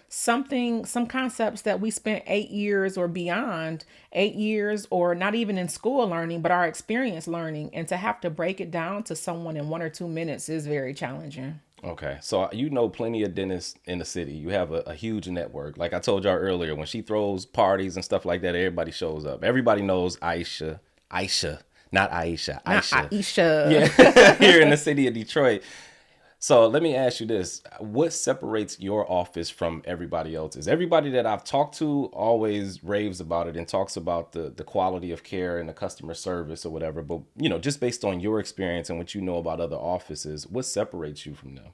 some concepts that we spent 8 years or beyond 8 years, or not even in school learning, but our experience learning. And to have to break it down to someone in 1 or 2 minutes is very challenging. Okay, so you know plenty of dentists in the city. You have a huge network. Like I told y'all earlier, when she throws parties and stuff like that, everybody shows up. Everybody knows Aisha, not Aisha, Not Aisha. Aisha. Yeah, here in the city of Detroit. So let me ask you this. What separates your office from everybody else's? Everybody that I've talked to always raves about it and talks about the quality of care and the customer service or whatever. But, just based on your experience and what you know about other offices, what separates you from them?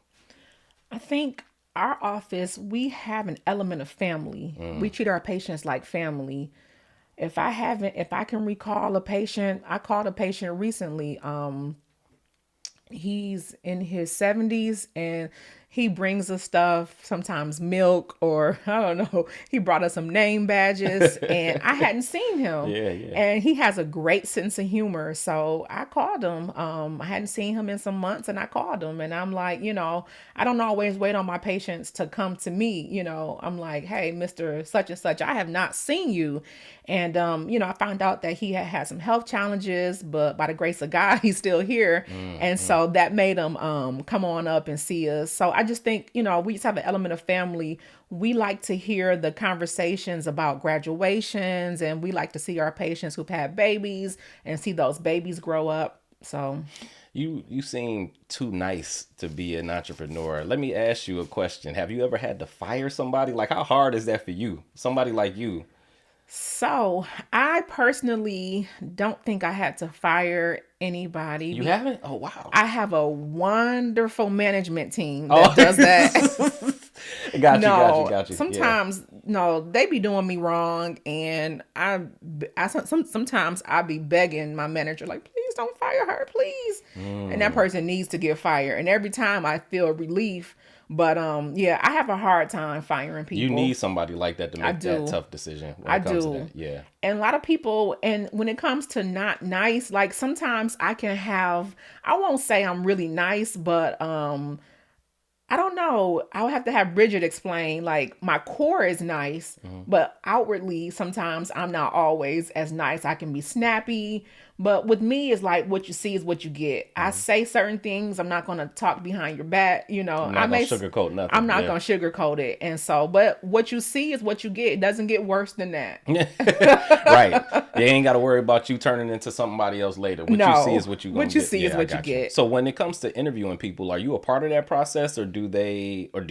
I think our office, we have an element of family. We treat our patients like family. If I can recall a patient, I called a patient recently. He's in his 70s and he brings us stuff, sometimes milk, or I don't know. He brought us some name badges and I hadn't seen him. Yeah. And he has a great sense of humor. So I called him. I hadn't seen him in some months and I called him and I'm like, I don't always wait on my patients to come to me. I'm like, hey, Mr. Such and such, I have not seen you. And, I found out that he had some health challenges, but by the grace of God, he's still here. And so that made him come on up and see us. So I just think, we just have an element of family. We like to hear the conversations about graduations, and we like to see our patients who've had babies and see those babies grow up. So You seem too nice to be an entrepreneur. Let me ask you a question. Have you ever had to fire somebody? Like, how hard is that for you? Somebody like you. So I personally don't think I had to fire anybody. You haven't? Oh, wow. I have a wonderful management team that does that. Got you. Sometimes, no, they be doing me wrong, and sometimes I be begging my manager, like, please don't fire her, please. And that person needs to get fired. And every time I feel relief. But I have a hard time firing people. You need somebody like that to make that tough decision. I do. To that. Yeah. And a lot of people, and when it comes to not nice, like sometimes I won't say I'm really nice, but I don't know. I'll have to have Bridget explain, like, my core is nice, but outwardly, sometimes I'm not always as nice. I can be snappy, But with me, it's like what you see is what you get. I say certain things. I'm not going to talk behind your back. I'm not gonna sugarcoat I'm nothing. not Yeah. going to sugarcoat it. And so, but what you see is what you get. It doesn't get worse than that. Right. You ain't got to worry about you turning into somebody else later. What you see No, is what you gonna what you get. see is Yeah, I what you got you. get. So when it comes to interviewing people, are you a part of that process, or do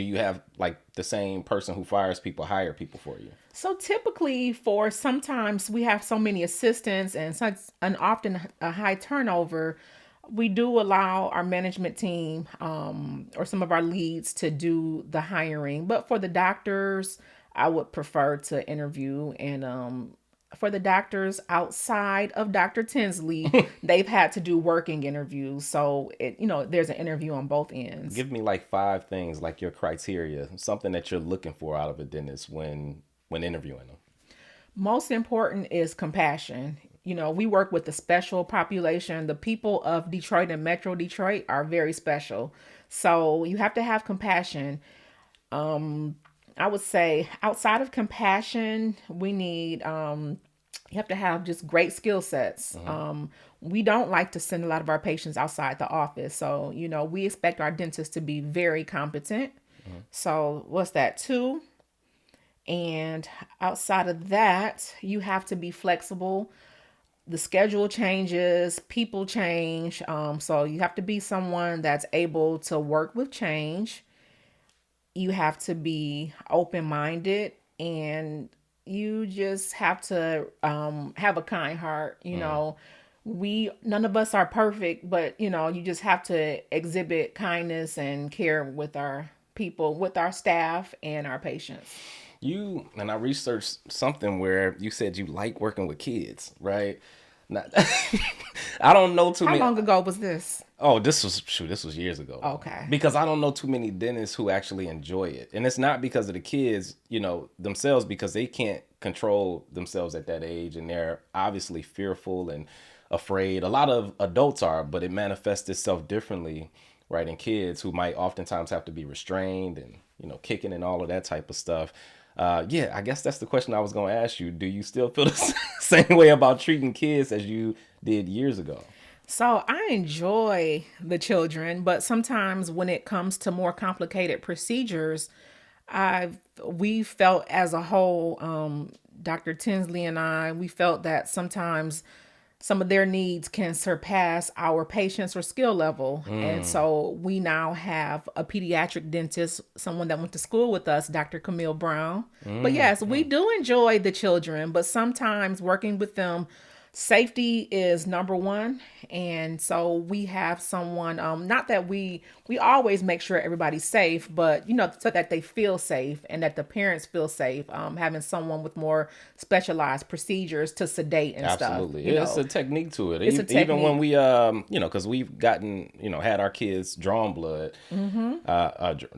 you have like the same person who fires people hire people for you? So typically, for sometimes we have so many assistants and such, and often a high turnover. We do allow our management team or some of our leads to do the hiring, but for the doctors, I would prefer to interview. And for the doctors outside of Dr. Tinsley, they've had to do working interviews. So there's an interview on both ends. Give me like five things, like your criteria, something that you're looking for out of a dentist when interviewing them. Most important is compassion. We work with a special population. The people of Detroit and Metro Detroit are very special. So you have to have compassion. I would say outside of compassion, we need you have to have just great skill sets. We don't like to send a lot of our patients outside the office. So, we expect our dentists to be very competent. So, what's that? Two. And outside of that, you have to be flexible. The schedule changes, people change. So you have to be someone that's able to work with change. You have to be open minded, and you just have to have a kind heart. We none of us are perfect, but you just have to exhibit kindness and care with our people, with our staff and our patients. You and I researched something where you said you like working with kids, right? Not, I don't know too How many. long ago was this? Oh, this was years ago. Okay. Because I don't know too many dentists who actually enjoy it, and it's not because of the kids, themselves, because they can't control themselves at that age, and they're obviously fearful and afraid. A lot of adults are, but it manifests itself differently, right? In kids who might oftentimes have to be restrained and kicking and all of that type of stuff. Yeah, I guess that's the question I was going to ask you. Do you still feel the same way about treating kids as you did years ago? So I enjoy the children, but sometimes when it comes to more complicated procedures, we felt as a whole, Dr. Tinsley and we felt that sometimes some of their needs can surpass our patients or skill level. And so we now have a pediatric dentist, someone that went to school with us, Dr. Camille Brown. But yes, we do enjoy the children, but sometimes working with them, safety is number one. And so we have someone, not that we always make sure everybody's safe, but so that they feel safe and that the parents feel safe, having someone with more specialized procedures to sedate and Absolutely. stuff. It's a technique to it. It's a Even when technique. we, because we've gotten, had our kids drawn blood,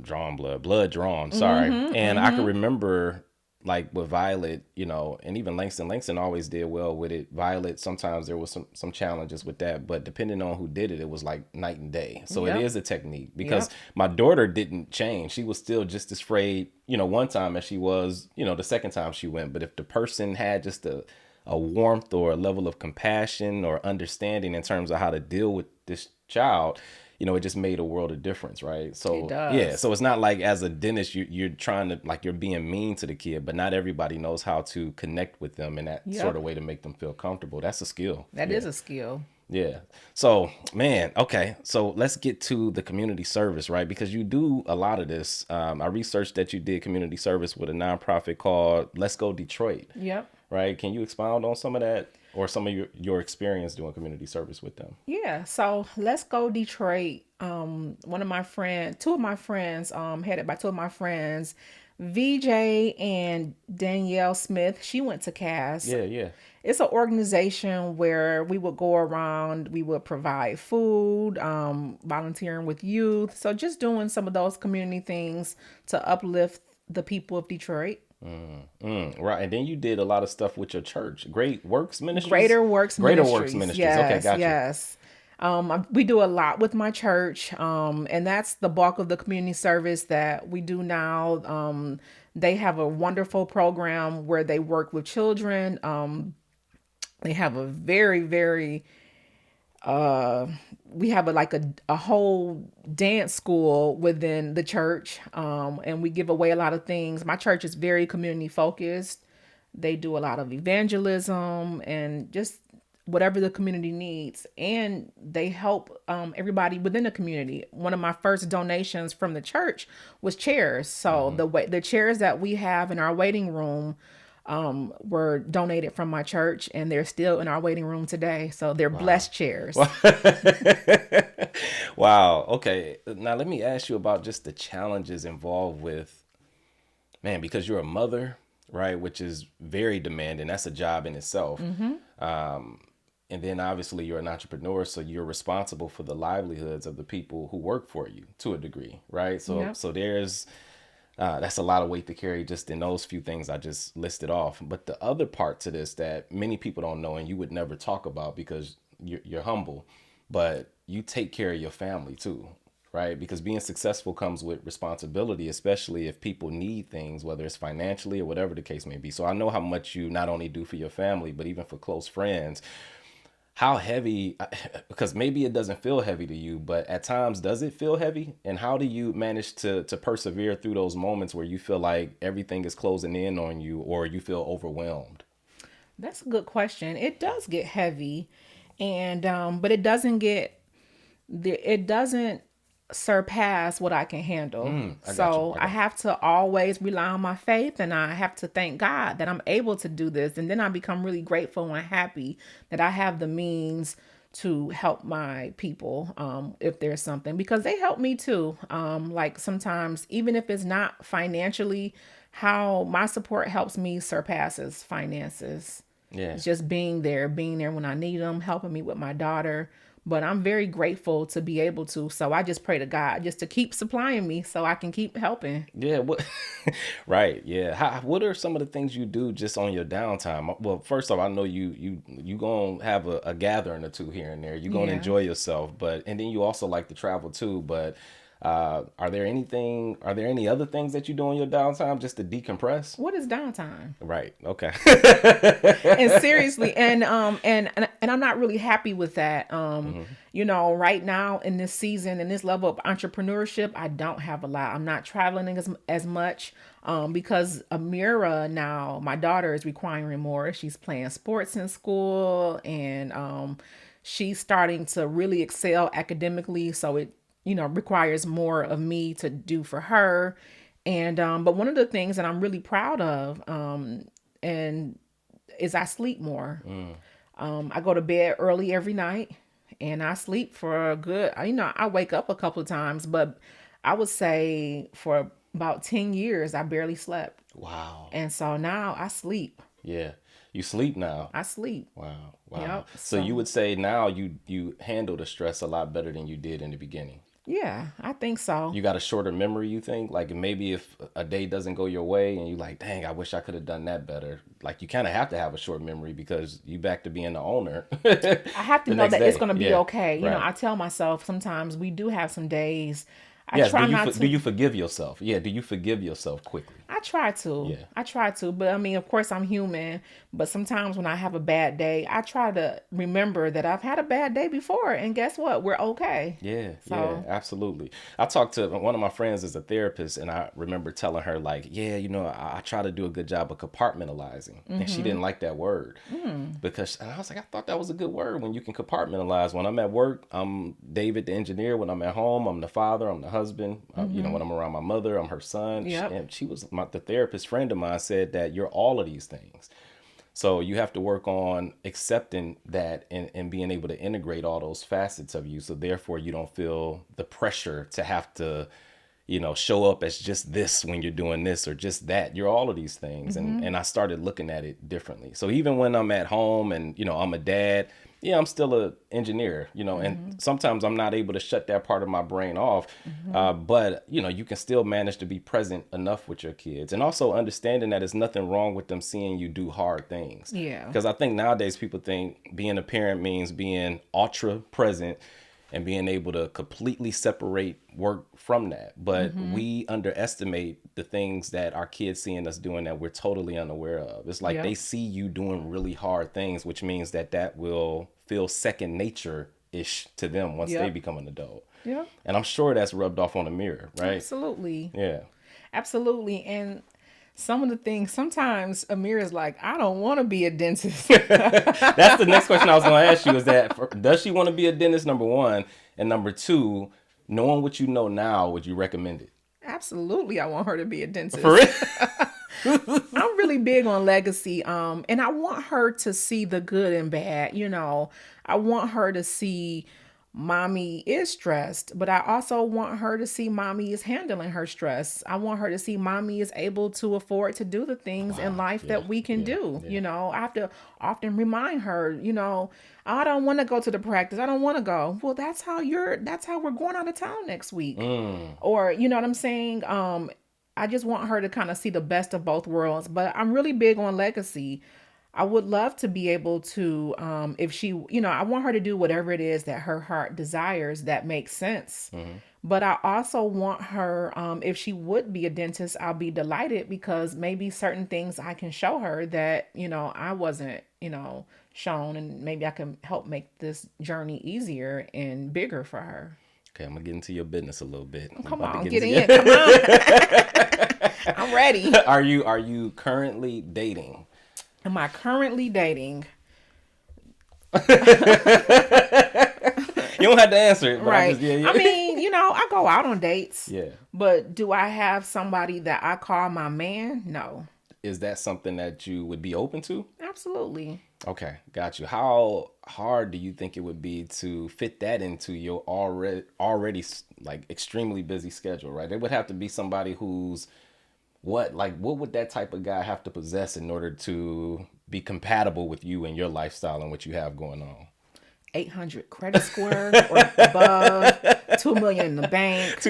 drawn blood drawn, sorry. And I can remember like with Violet, and even Langston always did well with it. Violet, sometimes there was some challenges with that, but depending on who did it, it was like night and day. So it Yep. is a technique, because Yep. my daughter didn't change. She was still just as afraid, one time as she was, the second time she went. But if the person had just a warmth or a level of compassion or understanding in terms of how to deal with this child, it just made a world of difference, right? So It does. yeah, so it's not like as a dentist you're trying to, like, you're being mean to the kid, but not everybody knows how to connect with them in that Yep. sort of way to make them feel comfortable. That's a skill. That Yeah. is a skill. Yeah. So, man, okay. So let's get to the community service, right? Because you do a lot of this. I researched that you did community service with a nonprofit called Let's Go Detroit, Yep. right? Can you expound on some of that, or some of your experience doing community service with them? Yeah. So Let's Go Detroit. Two of my friends, headed by two of my friends, VJ and Danielle Smith. She went to Cass. Yeah, yeah. It's an organization where we would go around, we would provide food, volunteering with youth. So just doing some of those community things to uplift the people of Detroit. Right. And then you did a lot of stuff with your church. Great Works Ministries? Greater Ministries. Works Ministries. Okay, Yes, gotcha. yes. We do a lot with my church, and that's the bulk of the community service that we do now. They have a wonderful program where they work with children. They have a very, very we have a whole dance school within the church, and we give away a lot of things. My church is very community focused. They do a lot of evangelism and just whatever the community needs, and they help everybody within the community. One of my first donations from the church was chairs. So the chairs that we have in our waiting room were donated from my church, and they're still in our waiting room today. So they're Wow. blessed chairs. Wow. Okay. Now let me ask you about just the challenges involved with, man, because you're a mother, right? Which is very demanding. That's a job in itself. And then obviously you're an entrepreneur, so you're responsible for the livelihoods of the people who work for you to a degree, right? So Yep. so there's that's a lot of weight to carry just in those few things I just listed off. But the other part to this that many people don't know and you would never talk about because you're humble, but you take care of your family too, right? Because being successful comes with responsibility, especially if people need things, whether it's financially or whatever the case may be. So I know how much you not only do for your family, but even for close friends. How heavy, because maybe it doesn't feel heavy to you, but at times does it feel heavy? And how do you manage to persevere through those moments where you feel like everything is closing in on you or you feel overwhelmed? That's a good question. It does get heavy, and but it doesn't surpass what I can handle. I got you. So I I got have to always rely on my faith, and I have to thank God that I'm able to do this. And then I become really grateful and happy that I have the means to help my people, if there's something, because they help me too. Like sometimes, even if it's not financially, how my support helps me surpasses finances. Yeah. It's just being there when I need them, helping me with my daughter. But I'm very grateful to be able to. So I just pray to God just to keep supplying me so I can keep helping. Yeah, what right. Yeah. What are some of the things you do just on your downtime? Well, first off, I know you going to have a gathering or two here and there. You're going to Yeah. enjoy yourself, but and then you also like to travel too, but are there any other things that you do on your downtime just to decompress? What is downtime? Right. Okay. And seriously, and I'm not really happy with that. Right now in this season, in this level of entrepreneurship, I don't have a lot. I'm not traveling as much, because Amira now, my daughter, is requiring more. She's playing sports in school, and she's starting to really excel academically, so it requires more of me to do for her. And but one of the things that I'm really proud of, and is I sleep more. I go to bed early every night, and I sleep for a good, I wake up a couple of times, but I would say for about 10 years, I barely slept. Wow. And so now I sleep. Yeah. You sleep now. I sleep. Wow. Wow. Yep. So you So would say now you handle the stress a lot better than you did in the beginning. yeah, I think so. You got a shorter memory, you think? Like maybe if a day doesn't go your way and you like, dang, I wish I could have done that better. Like you kind of have to have a short memory because you back to being the owner the I have to know next that it's day. going to be Yeah, okay. right. I tell myself sometimes we do have some days. I Yes. try not Do to. you forgive yourself? Yeah. Do you forgive yourself quickly? I try to. Yeah. I try to. But I mean, of course, I'm human. But sometimes when I have a bad day, I try to remember that I've had a bad day before. And guess what? We're okay. Yeah, yeah, So, absolutely. I talked to one of my friends as a therapist, and I remember telling her like, yeah, I try to do a good job of compartmentalizing, and she didn't like that word because and I was like, I thought that was a good word when you can compartmentalize. When I'm at work, I'm David the engineer. When I'm at home, I'm the father, I'm the husband. When I'm around my mother, I'm her son. yep. And she was the therapist friend of mine said that you're all of these things. So you have to work on accepting that and being able to integrate all those facets of you. So therefore you don't feel the pressure to have to, show up as just this when you're doing this or just that. You're all of these things. And I started looking at it differently. So even when I'm at home and, I'm a dad, yeah, I'm still a engineer, and sometimes I'm not able to shut that part of my brain off. But, you can still manage to be present enough with your kids and also understanding that there's nothing wrong with them seeing you do hard things. Yeah. Because I think nowadays people think being a parent means being ultra present and being able to completely separate work from that. But we underestimate the things that our kids seeing us doing that we're totally unaware of. It's like they Yep. see you doing really hard things, which means that that will feel second nature ish to them once they Yep. become an adult. Yep. And I'm sure that's rubbed off on the mirror, right? Absolutely. Yeah. Absolutely. And some of the things, sometimes Amir is like, I don't want to be a dentist. That's the next question I was going to ask you is that does she want to be a dentist, number one? And number two, knowing what you know now, would you recommend it? Absolutely, I want her to be a For dentist. real? I'm really big on legacy. And I want her to see the good and bad. I want her to see mommy is stressed, but I also want her to see mommy is handling her stress. I want her to see mommy is able to afford to do the things in Wow. life Yeah. that we can Yeah. do. Yeah. I have to often remind her, I don't want to go to the practice. I don't want to go. Well, that's how we're going out of town next week. Mm. Or, you know what I'm saying? I just want her to kind of see the best of both worlds. But I'm really big on legacy. I would love to be able to, if she, I want her to do whatever it is that her heart desires that makes sense. But I also want her, if she would be a dentist, I'll be delighted because maybe certain things I can show her that, I wasn't, shown, and maybe I can help make this journey easier and bigger for her. Okay, I'm gonna get into your business a little bit. I'm Come about to on, get get into in. Come on. I'm ready. Are you currently dating? Am I currently dating? You don't have to answer it, but I Right. just yeah. I mean, I go out on dates, Yeah. but do I have somebody that I call my man? No. Is that something that you would be open to? Absolutely. Okay, got you. How hard do you think it would be to fit that into your already like extremely busy schedule, right? It would have to be somebody who's what would that type of guy have to possess in order to be compatible with you and your lifestyle and what you have going on? 800 credit score or above, 2 million in the bank.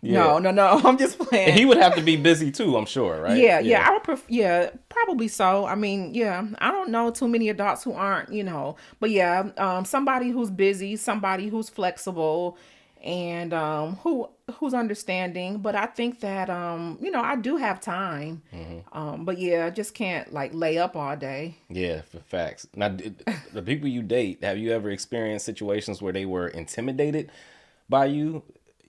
Yeah. No. I'm just And playing. he would have to be busy too, I'm sure, right? Yeah, I would yeah, probably so. I mean, yeah, I don't know too many adults who aren't, but yeah, somebody who's busy, somebody who's flexible, and who's understanding. But I think that I do have time. But yeah, I just can't like lay up all day. Yeah, for facts. Now, the people you date, have you ever experienced situations where they were intimidated by you?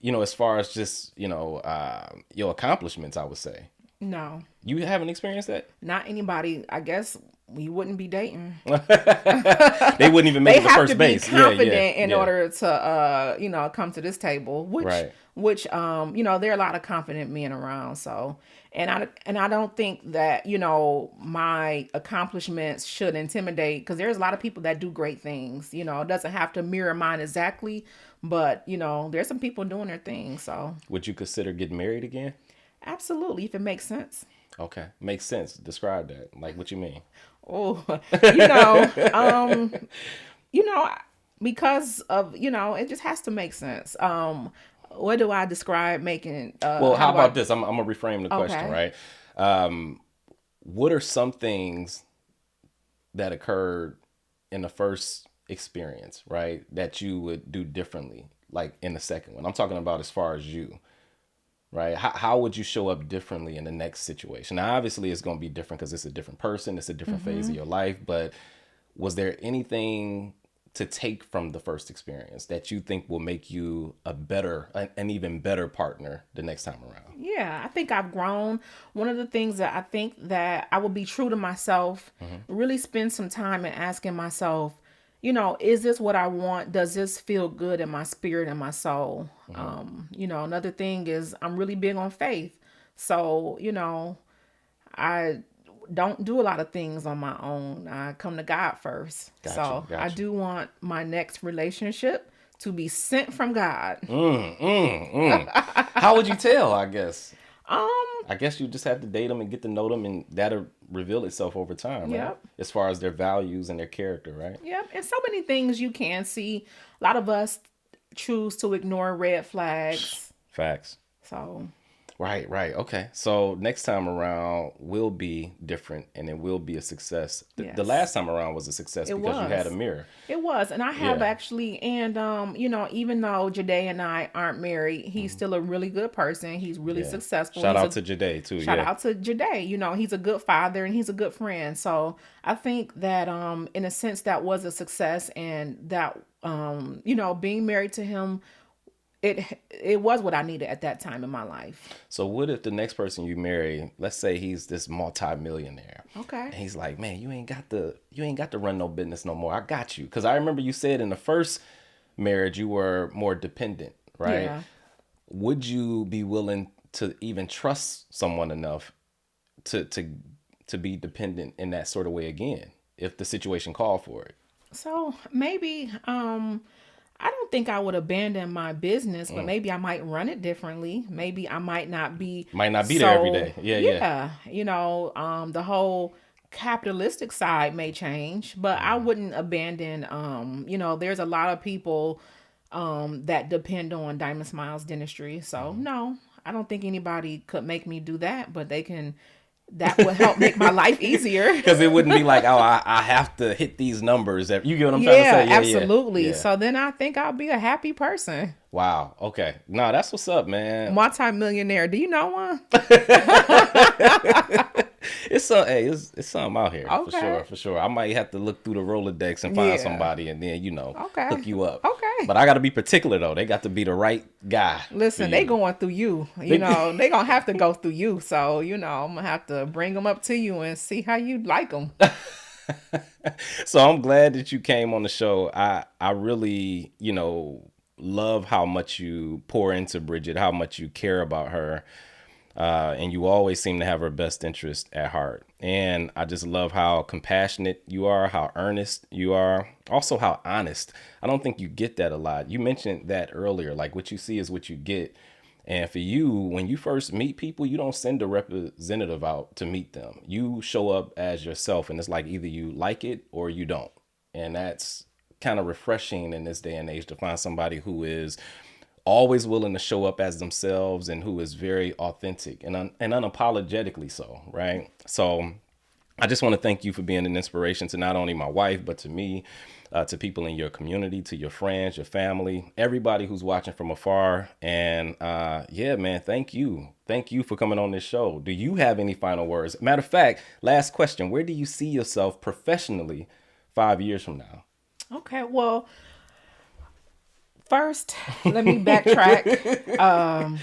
As far as just, your accomplishments, I would say. No, You haven't experienced that? not anybody. I guess we wouldn't be dating. They wouldn't even make They it to have first to be base. Yeah, confident in yeah. order to come to this table, which Right. there are a lot of confident men around. So, and I don't think that my accomplishments should intimidate, because there's a lot of people that do great things. It doesn't have to mirror mine exactly, but there's some people doing their thing. So Would you consider getting married again? absolutely, if it makes sense. Okay. Makes sense. Describe that. Like, what you mean? Oh, you know, um, you know, because of, it just has to make sense. What do I describe making, Well, how how do I, about this? I'm going to reframe the question, okay. right? Um, what are some things that occurred in the first experience, right, that you would do differently, like in the second one? I'm talking about as far as you, right? How would you show up differently in the next situation? Now, obviously, it's going to be different because it's a different person, it's a different phase of your life, but was there anything to take from the first experience that you think will make you an even better partner the next time around? Yeah, I think I've grown. One of the things that I think that I will be true to myself, really spend some time in asking myself, is this what I want? Does this feel good in my spirit and my soul? Another thing is I'm really big on faith. So, I don't do a lot of things on my own. I come to God first. So I Got you. do want my next relationship to be sent from God. How would you tell, I guess? Um, I guess you just have to date them and get to know them, and that'll reveal itself over time, right? Yep. As far as their values and their character, right? Yep. And so many things you can see. A lot of us choose to ignore red flags. Facts. So Right, right. Okay. So next time around will be different and it will be a success. The last Yes. time around was a success It because you had a was. mirror. It was. And I have Yeah. actually, and, even though Jade and I aren't married, he's Mhm. still a really good person. He's really Yeah. successful. Shout He's out a to Jade too. shout Yeah. out to Jade. He's a good father and he's a good friend. So I think that, in a sense, that was a success, and that, being married to him, it was what I needed at that time in my life. So what if the next person you marry, let's say he's this multi-millionaire, Okay. and he's like, "Man, you ain't got to run no business no more. I got you." Because I remember you said in the first marriage you were more dependent, right? Yeah. Would you be willing to even trust someone enough to be dependent in that sort of way again if the situation called for it? So maybe, I don't think I would abandon my business, but maybe I might run it differently. Maybe I might not be Might not be there every so, day. Yeah, yeah. yeah, the whole capitalistic side may change, but I wouldn't abandon, there's a lot of people that depend on Diamond Smiles Dentistry. So no, I don't think anybody could make me do that, but that would help make my life easier. Because it wouldn't be like, oh, I have to hit these numbers. You get what I'm trying to Yeah, say? Yeah, yeah, absolutely. yeah. So then I think I'll be a happy person. Wow. Okay. No, that's what's up, man. Multi-millionaire. Do you know one? It's something out here for Okay. sure, for sure. I might have to look through the Rolodex and find Yeah. somebody, and then Okay. hook you up. Okay. But I got to be particular though. They got to be the right guy for Listen, they you. going through you. They gonna have to go through you. So I'm gonna have to bring them up to you and see how you like them. So I'm glad that you came on the show. I really love how much you pour into Bridget, how much you care about her. And you always seem to have her best interest at heart. And I just love how compassionate you are, how earnest you are, also how honest. I don't think you get that a lot. You mentioned that earlier, like what you see is what you get. And for you, when you first meet people, you don't send a representative out to meet them. You show up as yourself, and it's like either you like it or you don't. And that's kind of refreshing in this day and age to find somebody who is always willing to show up as themselves and who is very authentic and unapologetically so, right? So I just want to thank you for being an inspiration to not only my wife, but to me, to people in your community, to your friends, your family, everybody who's watching from afar. And yeah, man, thank you. Thank you for coming on this show. Do you have any final words? Matter of fact, last question. Where do you see yourself professionally 5 years from now? Okay. Well, first, let me backtrack. I'm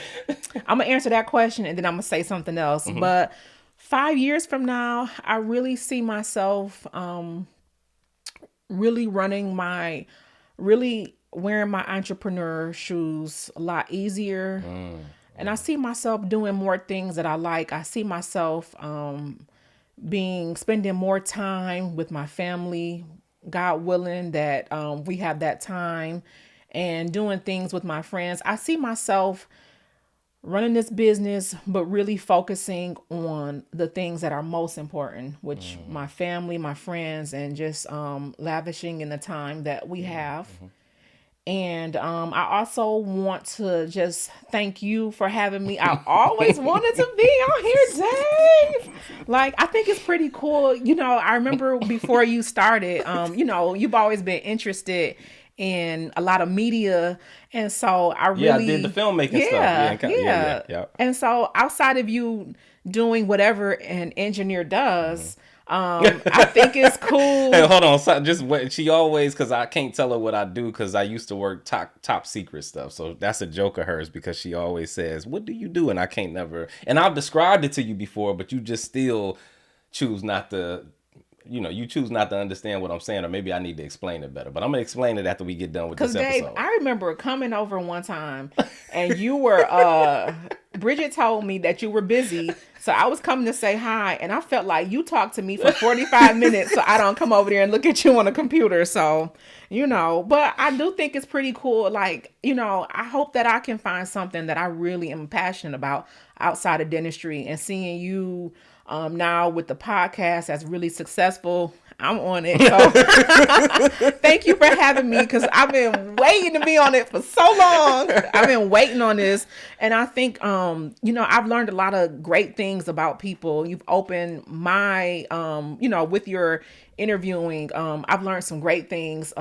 gonna answer that question and then I'm gonna say something else. But 5 years from now, I really see myself really really wearing my entrepreneur shoes a lot easier. And I see myself doing more things that I like. I see myself spending more time with my family, God willing that we have that time, and doing things with my friends. I see myself running this business, but really focusing on the things that are most important, which my family, my friends, and just lavishing in the time that we have. And I also want to just thank you for having me. I always wanted to be on here, Dave. Like, I think it's pretty cool. I remember before you started, you've always been interested in a lot of media. And so I Yeah, I did the really, filmmaking stuff. yeah, Yeah, yeah. yeah. And so outside of you doing whatever an engineer does, I think it's Hey, cool. hold on. So just wait. She always, because I can't tell her what I do because I used to work top secret stuff. So that's a joke of hers because she always says, "What do you do?" And I can't never. And I've described it to you before, but you just still choose not to. You choose not to understand what I'm saying, or maybe I need to explain it better. But I'm gonna explain it after we get done with Cause this Dave, episode. I remember coming over one time and you were Bridget told me that you were busy. So I was coming to say hi and I felt like you talked to me for 45 minutes so I don't come over there and look at you on the computer. So, but I do think it's pretty cool. Like, I hope that I can find something that I really am passionate about outside of dentistry, and seeing you now with the podcast that's really successful. I'm on it. So thank you for having me because I've been waiting to be on it for so long. I've been waiting on this. And I think, I've learned a lot of great things about people. You've opened my, with your interviewing, I've learned some great things.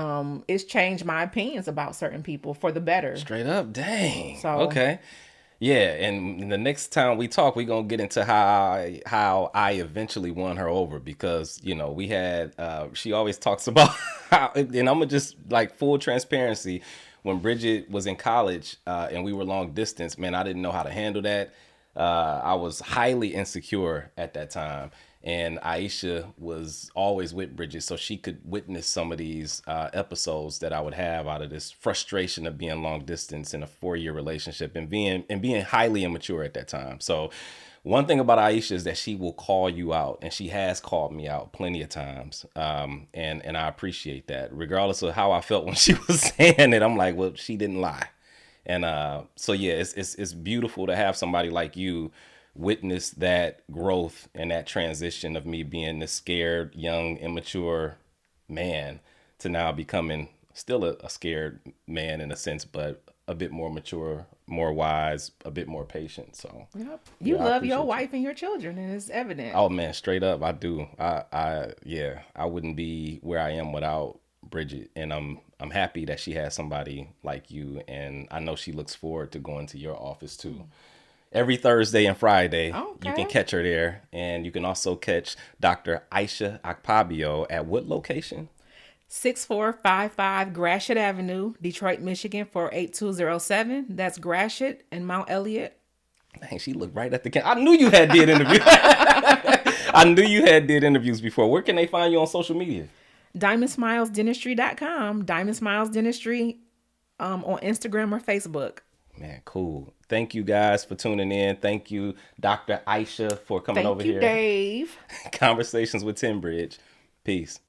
It's changed my opinions about certain people for the better. Straight up, dang. So, Okay. Yeah, and the next time we talk, we're gonna get into how I eventually won her over because we had she always talks about how, and I'm gonna just like full transparency. When Bridget was in college and we were long distance, man, I didn't know how to handle that. I was highly insecure at that time, and Aisha was always with Bridget, so she could witness some of these episodes that I would have out of this frustration of being long distance in a 4-year relationship and being highly immature at that time. So one thing about Aisha is that she will call you out, and she has called me out plenty of times, and I appreciate that. Regardless of how I felt when she was saying it, I'm like, well, she didn't lie. And so yeah, it's beautiful to have somebody like you witness that growth and that transition of me being this scared, young, immature man to now becoming still a scared man in a sense, but a bit more mature, more wise, a bit more patient. So yep. You yeah, I love your appreciate you. wife and your children, and it's evident. Oh man, straight up, I do. Yeah, I wouldn't be where I am without Bridget, and I'm happy that she has somebody like you, and I know she looks forward to going to your office too. Every Thursday and Friday, you can Okay. catch her there, and you can also catch Dr. Aisha Akpabio at what location? 6455 Gratiot Avenue, Detroit, Michigan 48207. That's Gratiot and Mount Elliott. Dang, she looked right at the camera. I knew you had did interviews. I knew you had did interviews before. Where can they find you on social media? DiamondSmilesDentistry.com. Diamond Smiles Dentistry on Instagram or Facebook. Man, cool. Thank you guys for tuning in. Thank you, Dr. Aisha, for coming over Thank you, here. Dave. Conversations with TinBridge. Peace.